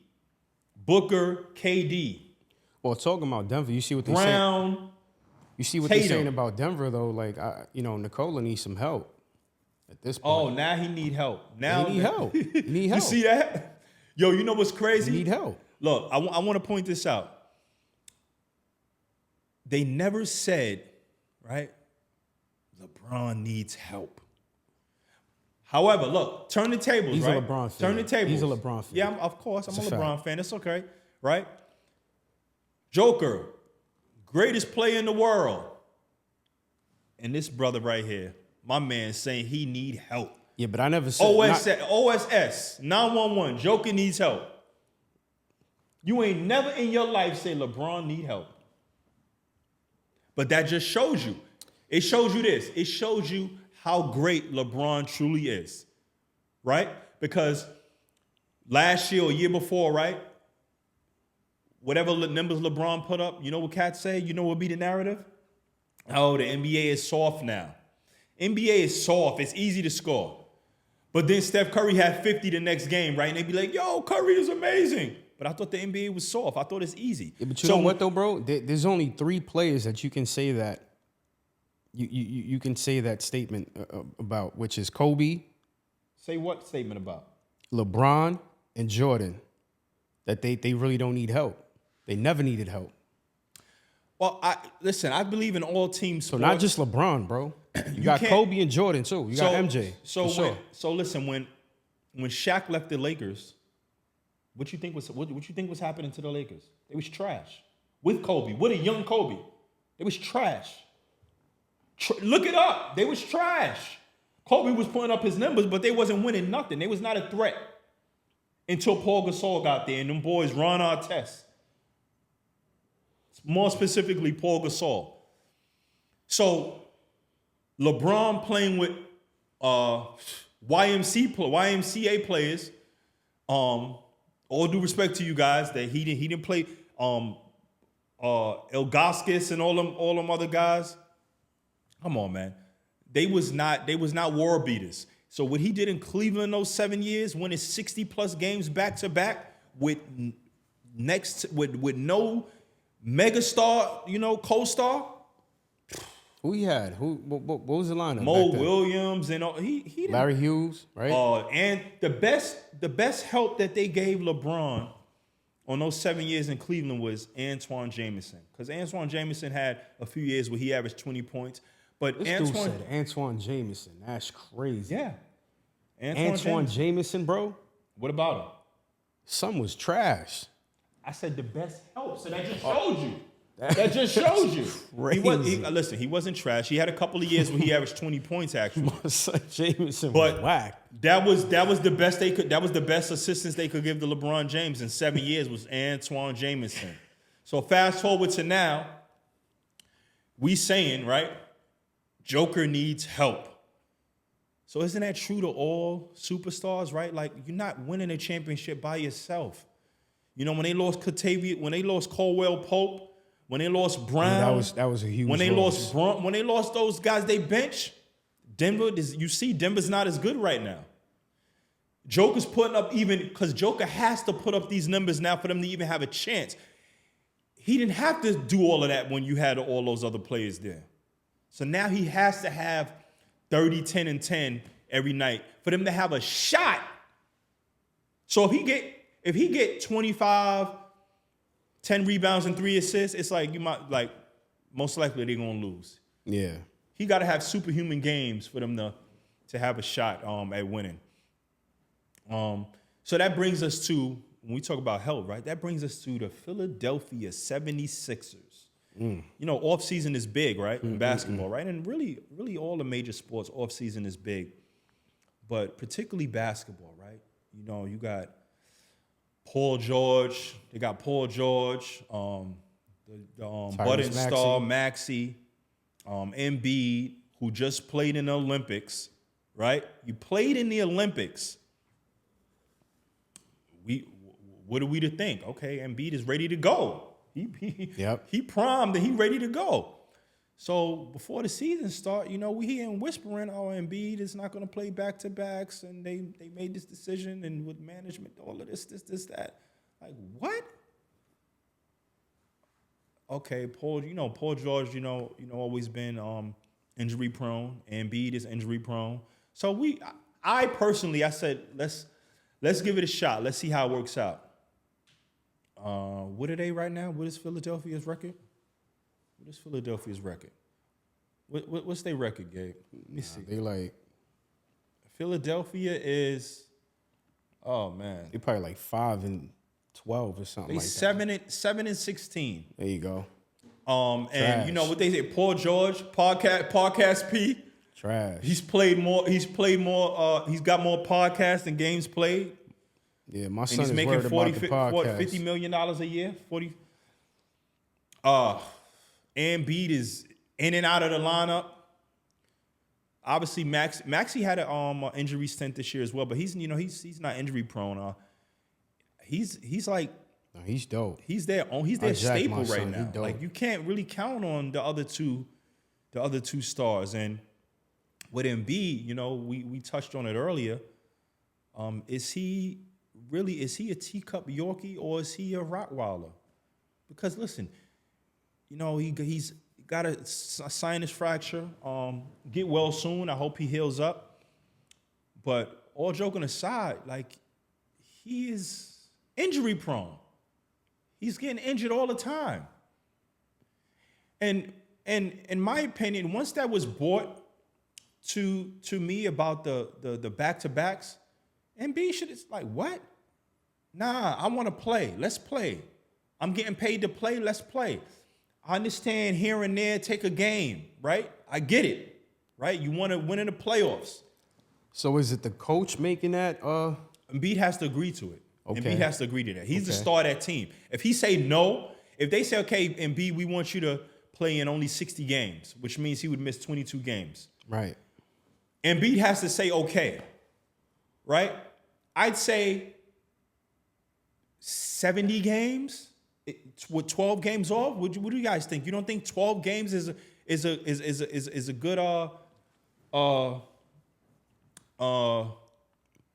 Booker, KD. Well, talking about Denver, you see what they're saying? Brown. You see what Tatum. they're saying about Denver, though? Like, Nikola needs some help at this Oh, point. now he need help. Now He need help. He need help. You see that? Yo, you know what's crazy? He need help. Look, I want to point this out. They never said, right, LeBron needs help. However, look, turn the tables, He's right? a LeBron fan. Turn the tables. He's a LeBron fan. Yeah, of course. I'm It's a a LeBron fact. fan. It's okay, right? Joker, greatest player in the world. And this brother right here, my man, saying he need help. Yeah, but I never said... OSS, 911, Joker needs help. You ain't never in your life say LeBron need help. But that just shows you. It shows you this. It shows you how great LeBron truly is, right? Because last year or year before, right? Whatever numbers LeBron put up, you know what cats say? You know what would be the narrative? Oh, the NBA is soft now. NBA is soft. It's easy to score. But then Steph Curry had 50 the next game, right? And they'd be like, yo, Curry is amazing. But I thought the NBA was soft. I thought it's easy. Yeah, but you know what, though, bro? There's only 3 players that you can say that you can say that statement about, which is Kobe, Say what statement about? LeBron, and Jordan, that they really don't need help. They never needed help. Well, I believe in all team sports. So not just LeBron, bro. You got can't- Kobe and Jordan too. You got MJ. So for sure. so listen, when Shaq left the Lakers, what you think was happening to the Lakers? They was trash. With Kobe, with a young Kobe. They was trash. Look it up. They was trash. Kobe was putting up his numbers, but they wasn't winning nothing. They was not a threat until Paul Gasol got there and them boys Ron Artest. More specifically, Paul Gasol. So LeBron playing with YMCA players. All due respect to you guys, that he didn't play Ilgauskas and all them other guys. Come on, man. They was not war beaters. So what he did in Cleveland those 7 years, winning 60+ games back to back with no megastar, co-star. Who he had? What was the lineup? Mo back then? Williams and all, he didn't. Larry Hughes, right? And the best help that they gave LeBron on those 7 years in Cleveland was Antoine Jameson. Because Antoine Jameson had a few years where he averaged 20 points. But this dude said Antoine Jameson. That's crazy. Yeah. Antoine Jameson, bro. What about him? Some was trash. I said the best help. So that just showed you. That just shows you. Listen, he wasn't trash. He had a couple of years where he averaged 20 points actually. Jameson But was whack. That was the best that was the best assistance they could give to LeBron James in 7 years was Antoine Jameson. So fast forward to now, we saying, right, Joker needs help. So isn't that true to all superstars, right? Like, you're not winning a championship by yourself. You know, when they lost when they lost Caldwell Pope, when they lost Brown, that was a huge when they loss. when they lost those guys they bench, Denver's not as good right now. Joker's putting up because Joker has to put up these numbers now for them to even have a chance. He didn't have to do all of that when you had all those other players there. So now he has to have 30, 10, and 10 every night for them to have a shot. So if he get 25, 10 rebounds and 3 assists, it's like most likely they're gonna lose. Yeah. He got to have superhuman games for them to have a shot at winning. So that brings us to, when we talk about health, right? That brings us to the Philadelphia 76ers. You know, offseason is big, right? In basketball, right? And really all the major sports, offseason is big. But particularly basketball, right? You know, you got Paul George. They got Paul George, budding star, Maxey, Embiid, who just played in the Olympics, right? You played in the Olympics. What are we to think? Okay, Embiid is ready to go. He primed and he ready to go. So before the season start, you know, we hearing whispering, oh, Embiid is not going to play back-to-backs, and they made this decision, and with management, all of this, that. Like, what? Okay, Paul George, always been injury prone. Embiid is injury prone. So I personally said, let's give it a shot. Let's see how it works out. What are they right now? What is Philadelphia's record? What's their record, Gabe? Let me see. They like Philadelphia is, oh man, they probably like 5-12 or something they like that. 7-16. There you go. And you know what they say? Paul George, podcast P. Trash. He's got more podcasts than games played. Yeah, my And son he's is making worried about the podcast. $50 million a year. Embiid is in and out of the lineup. Obviously, Maxey had an injury stint this year as well, but he's not injury prone. He's like, no, he's dope. He's their staple right now. He Like, you can't really count on the other two stars. And with Embiid, you know, we touched on it earlier. Is he a teacup Yorkie or is he a Rottweiler? Because listen, you know, he's got a sinus fracture. Get well soon. I hope he heals up. But all joking aside, like, he is injury prone. He's getting injured all the time. And in my opinion, once that was brought to me about the back-to-backs, Embiid should, it's like, what? Nah, I want to play. Let's play. I'm getting paid to play. Let's play. I understand here and there, take a game, right? I get it, right? You want to win in the playoffs. So is it the coach making that? Embiid has to agree to it. Okay. Embiid has to agree to that. He's the star of that team. If he say no, if they say, okay, Embiid, we want you to play in only 60 games, which means he would miss 22 games. Right. Embiid has to say okay, right? I'd say 70 games with 12 games off. What do you guys think? You don't think 12 games is a good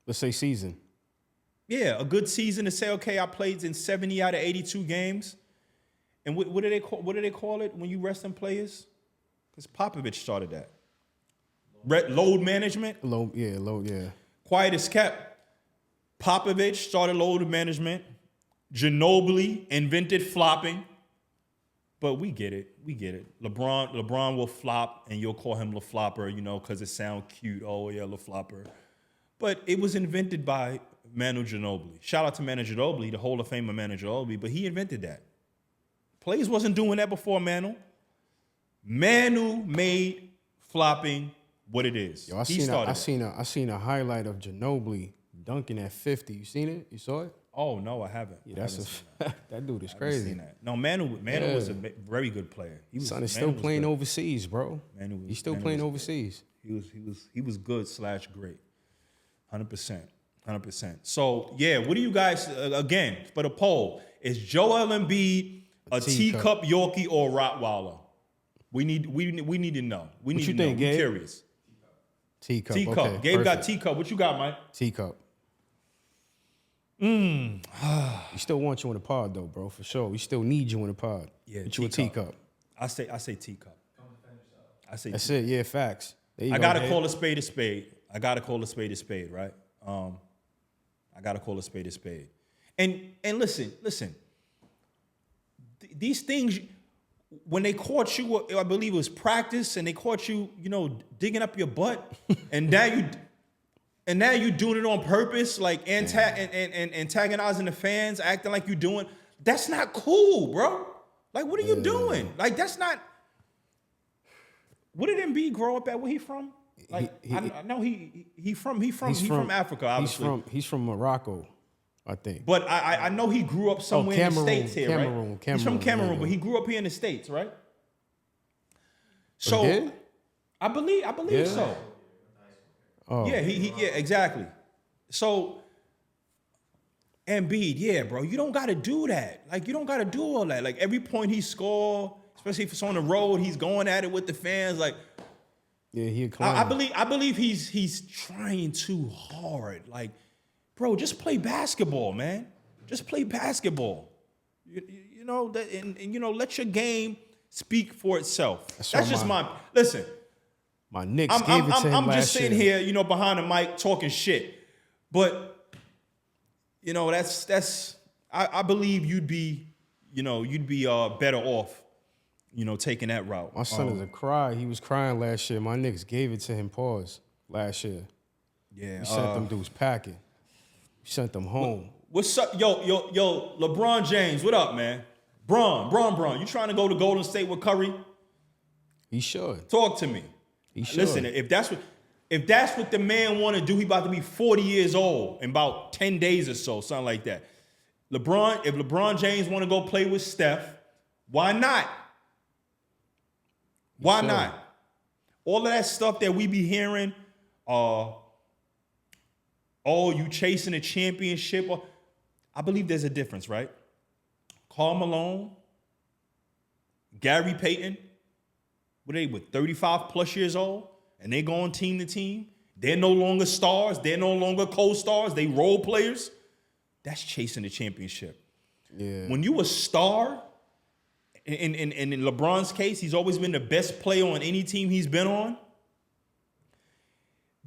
let's say season? Yeah, a good season to say, okay, I played in 70 out of 82 games. And what do they call it when you rest in players? Because Popovich started that. Load management. Load, yeah. Quiet as kept. Popovich started load management. Ginobili invented flopping. But we get it. LeBron will flop, and you'll call him LaFlopper, you know, because it sounds cute. Oh, yeah, LaFlopper. But it was invented by Manu Ginobili. Shout out to Manu Ginobili, the Hall of Famer Manu Ginobili, but he invented that. Players wasn't doing that before Manu. Manu made flopping what it is. Yo, I seen a highlight of Ginobili dunking at 50. You seen it? You saw it? Oh no, I haven't. Yeah, I that's haven't a seen that dude is I haven't seen crazy. that. No, Manu was a very good player. He was, Son is Manu still was playing good. overseas, bro. He's still Manu playing was overseas. He was good / great. 100%. 100%. So yeah, what do you guys again for the poll? Is Joel Embiid a teacup Yorkie or Rottweiler? We need to know. We need you to think, know. We're Gabe? curious. Teacup. Teacup. Okay, Gabe got perfect. teacup. What you got, Mike? Teacup. We still want you in the pod though, bro, for sure. We still need you in the pod. Yeah, Get you a teacup. I say teacup. I say That's teacup. it. Yeah, facts. There you I go, gotta Gabe. call a spade a spade. I gotta call a spade a spade, right? I gotta call a spade a spade. And listen. These things, when they caught you, I believe it was practice, and they caught you, digging up your butt, and now you doing it on purpose, like and antagonizing the fans, acting like you doing. That's not cool, bro. Like, what are you doing? Like, that's not. What did Embiid grow up at? Where he from? Like, I know he from Africa, obviously. He's from Morocco, I think. But I know he grew up somewhere in the States here, right? He's from Cameroon, yeah. but he grew up here in the States, right? So, did? I believe Yeah. so. Oh. Yeah, yeah, exactly. So Embiid, yeah, bro, you don't gotta do that. Like, you don't gotta do all that. Like, every point he score, especially if it's on the road, he's going at it with the fans. Like, Yeah, he I believe he's trying too hard. Like, bro, just play basketball, man. Just play basketball. You know that, and let your game speak for itself. That's just listen. My Knicks gave it to him I'm last just sitting year. here, behind the mic talking shit. But that's I believe you'd be better off, taking that route. My son is a cry. He was crying last year. My Knicks gave it to him. Last year. Yeah. We sent them dudes packing. We sent them home. What's up, yo, LeBron James? What up, man? Bron, you trying to go to Golden State with Curry? He should. Talk to me. He should. Listen, if that's what the man want to do, he about to be 40 years old in about 10 days or so, something like that. If LeBron James want to go play with Steph, why not? Why not? All of that stuff that we be hearing, you chasing a championship. I believe there's a difference, right? Karl Malone, Gary Payton, what are they, 35 plus years old? And they going team to team. They're no longer stars. They're no longer co-stars. They role players. That's chasing the championship. Yeah. When you a star, in LeBron's case, he's always been the best player on any team he's been on.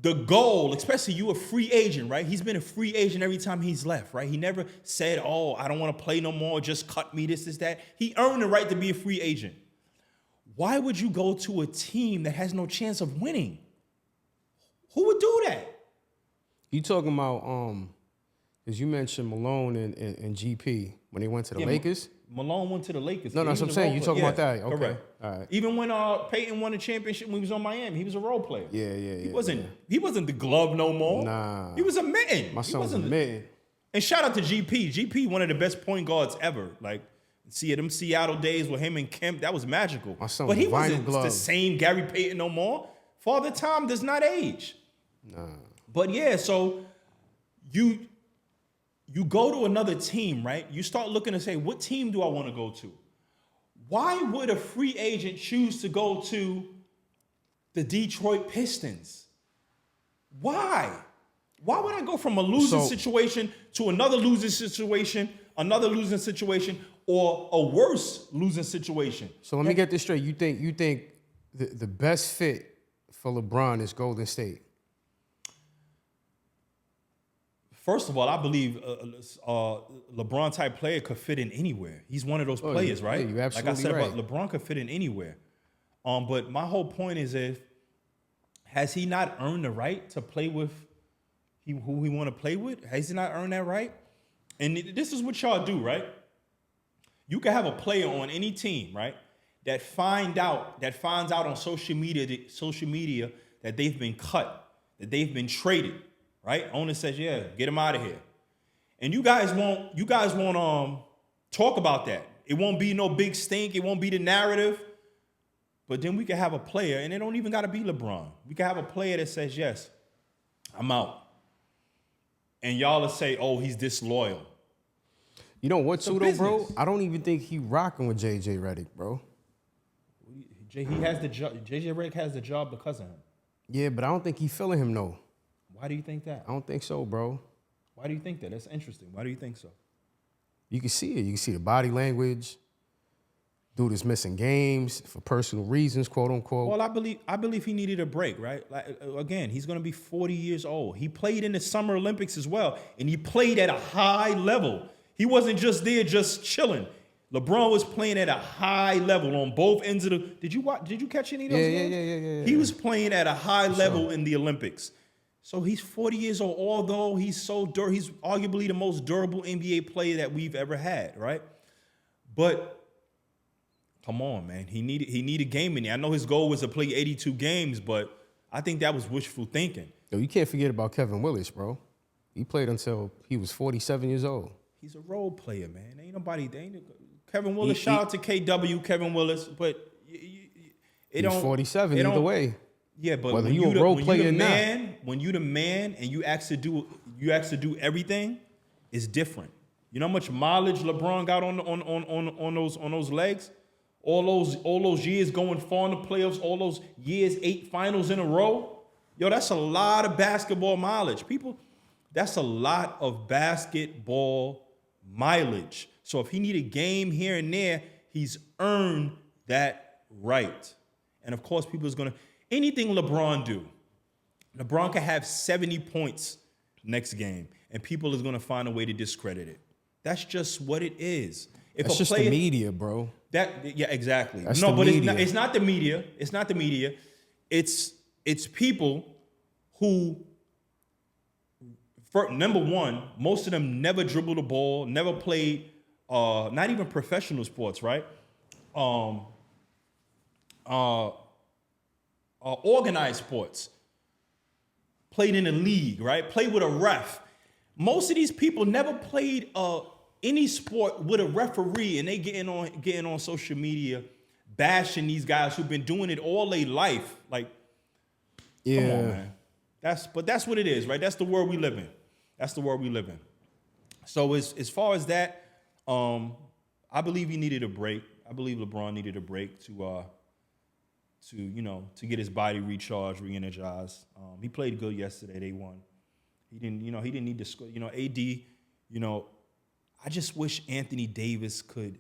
The goal, especially you a free agent, right? He's been a free agent every time he's left, right? He never said, I don't want to play no more, just cut me, this, that. He earned the right to be a free agent. Why would you go to a team that has no chance of winning? Who would do that? You talking about, as you mentioned Malone and GP when they went to the Lakers? Malone went to the Lakers. No, that's what I'm saying. You talking about that? Okay. Correct. All right. Even when Peyton won the championship when he was on Miami, he was a role player. Yeah. He wasn't the glove no more. Nah. He was a mitten. My son was a mitten. And shout out to GP. GP, one of the best point guards ever. Like, see them Seattle days with him and Kemp, that was magical. My son but he was wasn't glove. the same Gary Payton no more. Father Time does not age. Nah. But yeah, so you go to another team, right? You start looking to say, what team do I want to go to? Why would a free agent choose to go to the Detroit Pistons? Why? Why would I go from a losing situation to another losing situation, or a worse losing situation? So let me get this straight. You think the best fit for LeBron is Golden State? First of all, I believe LeBron type player could fit in anywhere. He's one of those players, right? Yeah, you're absolutely like I said right. about LeBron could fit in anywhere. But my whole point is, has he not earned the right to play with who he want to play with? Has he not earned that right? And this is what y'all do, right? You can have a player on any team, right, that finds out on social media that they've been cut, that they've been traded. Right? Owner says, yeah, get him out of here. And you guys won't talk about that. It won't be no big stink. It won't be the narrative. But then we can have a player, and it don't even got to be LeBron. We can have a player that says, yes, I'm out. And y'all will say, oh, he's disloyal. You know what, too, though, business. bro? I don't even think he rocking with JJ Redick, bro. He has the job. JJ Redick has the job because of him. Yeah, but I don't think he feeling him, no. Why do you think that? I don't think so, bro. Why do you think that? That's interesting. Why do you think so? You can see it. You can see the body language. Dude is missing games for personal reasons, quote unquote. Well, I believe he needed a break, right? Like again, he's going to be 40 years old. He played in the Summer Olympics as well, and he played at a high level. He wasn't just there just chilling. LeBron was playing at a high level on both ends of the. Did you catch any of those games? Yeah. He was playing at a high level in the Olympics. So he's 40 years old, although he's he's arguably the most durable NBA player that we've ever had, right? But come on, man. He needed game in there. I know his goal was to play 82 games, but I think that was wishful thinking. Yo, you can't forget about Kevin Willis, bro. He played until he was 47 years old. He's a role player, man. Kevin Willis, shout out to KW, Kevin Willis, but He's 47 either way. Yeah, but whether when you a role player or not, when you the man and you ask to do everything, it's different. You know how much mileage LeBron got on those legs? All those years going far in the playoffs, all those years, 8 finals in a row. Yo, that's a lot of basketball mileage. People, that's a lot of basketball mileage. So if he need a game here and there, he's earned that right. And of course, people is going to, anything LeBron do, LeBron can have 70 points next game, and people is going to find a way to discredit it. That's just what it is. It's just the media, bro. Yeah, exactly. That's no, the but media. it's not the media. It's not the media. It's people who, number one, most of them never dribbled the ball, never played, not even professional sports, right? Organized sports. Played in a league, right? Played with a ref. Most of these people never played any sport with a referee, and they getting on social media, bashing these guys who've been doing it all their life. Like, Yeah. come on, man. That's what it is, right? That's the world we live in. That's the world we live in. So as far as that, I believe he needed a break. I believe LeBron needed a break to get his body recharged, re-energized. He played good yesterday. They won. He didn't need to score. AD, I just wish Anthony Davis could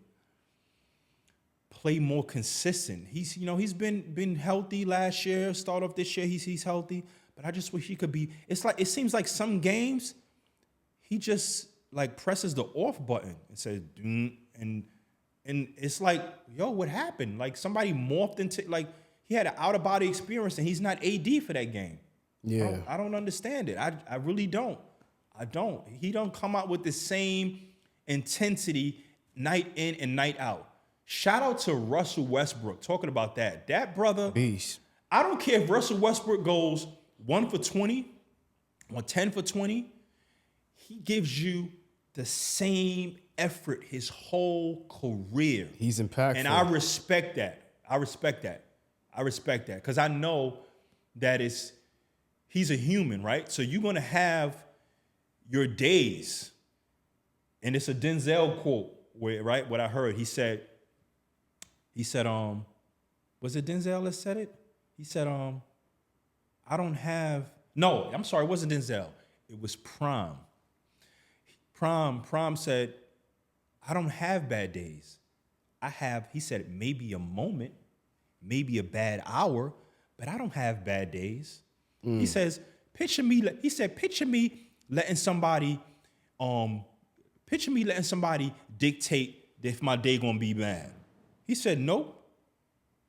play more consistent. He's been healthy last year. Start off this year, he's healthy. But I just wish he could be. It seems like some games he just like presses the off button and says, and it's like, yo, what happened? Like somebody morphed into, like he had an out of body experience and he's not AD for that game. Yeah. I don't understand it. I really don't. I don't. He don't come out with the same intensity night in and night out. Shout out to Russell Westbrook talking about that. That brother, Beast. I don't care if Russell Westbrook goes 1 for 20 or 10 for 20. He gives you the same effort his whole career. He's impactful. And I respect that. I respect that because I know that he's a human, right? So you're going to have your days. And it's a Denzel quote, right? What I heard, he said, was it Denzel that said it? He said, it wasn't Denzel. It was Prime. Prime said, I don't have bad days. He said, maybe a moment, maybe a bad hour, but I don't have bad days. He says, picture me letting somebody dictate if my day gonna be bad. He said, nope.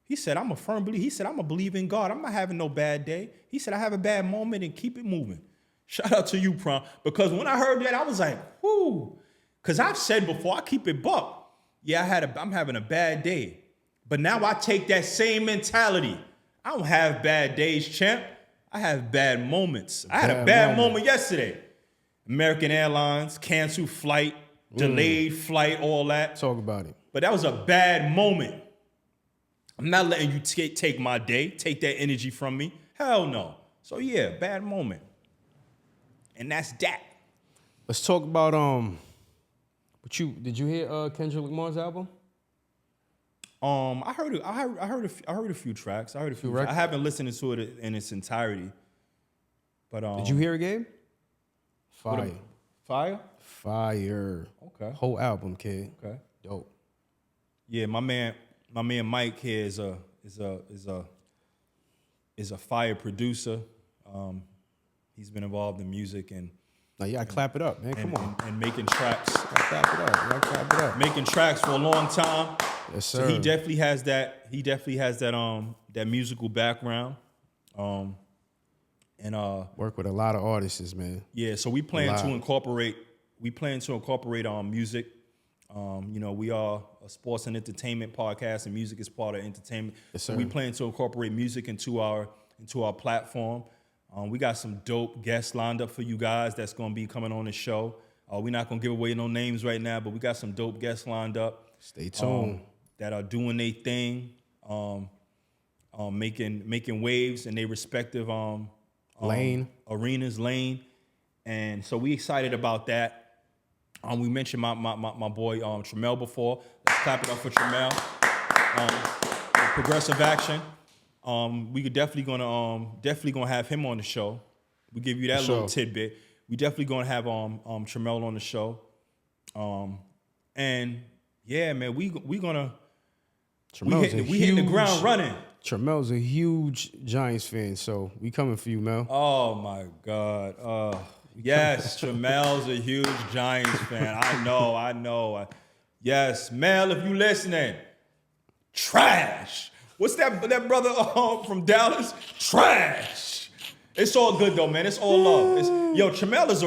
He said, I'm a firm believer. He said, I'm a believer in God. I'm not having no bad day. He said, I have a bad moment and keep it moving. Shout out to you, Prime. Because when I heard that, I was like, whoo. Because I've said before, I keep it buck. Yeah, I'm having a bad day. But now I take that same mentality. I don't have bad days, champ. I have bad moments. I had a bad moment yesterday. American Airlines, canceled flight, delayed flight, all that. Talk about it. But that was a bad moment. I'm not letting you take my day, take that energy from me. Hell no. So yeah, bad moment. And that's that. Let's talk about did you hear Kendrick Lamar's album? I heard a few tracks. I haven't listened to it in its entirety. But did you hear it, Gabe? Fire. Fire? Fire. Okay. Whole album, kid. Okay. Dope. Yeah, my man Mike here is a fire producer. He's been involved in music and now you gotta clap it up, man. Come on. And making tracks. Clap it up. You gotta clap it up. Making tracks for a long time. Yes, sir. So he definitely has that. That musical background. Work with a lot of artists, man. Yeah, so we plan to incorporate music. We are a sports and entertainment podcast, and music is part of entertainment. Yes, sir. So we plan to incorporate music into our platform. We got some dope guests lined up for you guys that's going to be coming on the show. We're not going to give away no names right now, but we got some dope guests lined up. Stay tuned. That are doing their thing, making waves in their respective arenas, lane. And so we excited about that. We mentioned my boy Tramel before. Let's clap it up for Tramel. Progressive Action. We could definitely gonna have him on the show. We give you that little tidbit. We definitely gonna have Tramel on the show. And yeah, man, we hitting the ground running. Tramel's a huge Giants fan, so we coming for you, Mel. Oh my God. Yes, Tramel's a huge Giants fan. I know. Yes, Mel, if you listening, trash. What's that brother from Dallas? Trash. It's all good though, man. It's all love. Tramel is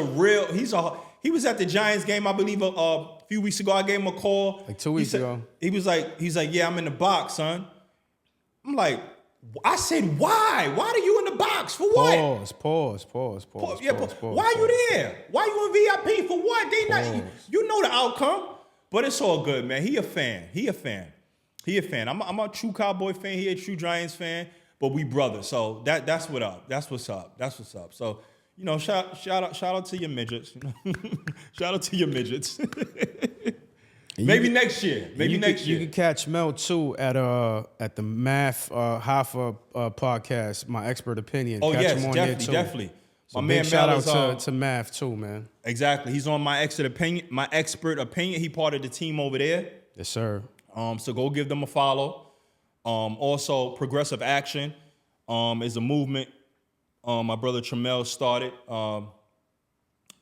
he was at the Giants game, I believe, a few weeks ago. I gave him a call. Like 2 weeks ago. He's like, yeah, I'm in the box, son. I'm like, I said, why? Why are you in the box? For what? Pause. Why are you there? Why you in VIP? For what? You know the outcome. But it's all good, man. He a fan. I'm a true Cowboy fan. He a true Giants fan. But we brothers. So that's what's up. So, shout out to your midgets. Shout out to your midgets. Maybe next year. You can catch Mel too at the Math Hoffa podcast, My Expert Opinion. Oh, catch yes, him on definitely. So my big man shout Mel out to Math too, man. Exactly. He's on My Expert Opinion. He part of the team over there. Yes, sir. So go give them a follow. Also, Progressive Action is a movement my brother Tramel started.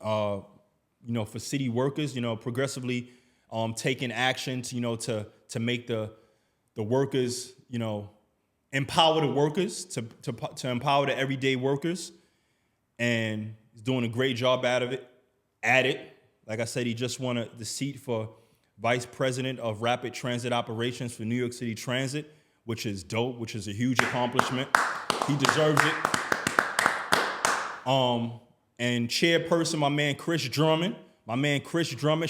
For city workers. Progressively taking action to make the workers, empower the workers, to empower the everyday workers. And he's doing a great job at it. Like I said, he just won the seat for Vice President of Rapid Transit Operations for New York City Transit, which is dope, which is a huge accomplishment. He deserves it. And chairperson, my man Chris Drummond.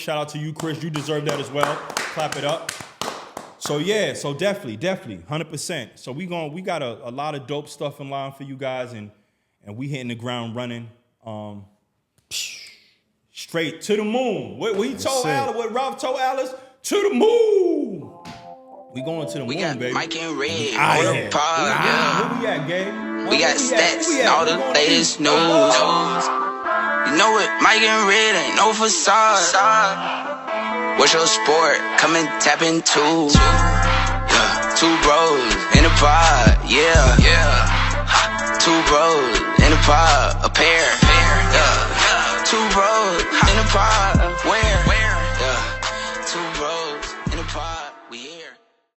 Shout out to you, Chris. You deserve that as well. Clap it up. So yeah, definitely, 100%. So we got a lot of dope stuff in line for you guys, and we hitting the ground running. Straight to the moon. What Ralph told Alice, to the moon. We going to the moon, baby. We got Mike and Red on the pod. Where we at, Gabe? We got stats and all the latest news. You know it, Mike and Red ain't no facade. What's your sport? Come and tap into. Yeah. 2 bros in a pod. Yeah. 2 bros in a pod. A pair. Yeah. 2 bros in a pod. Where? Yeah. 2 bros in a pod. We here.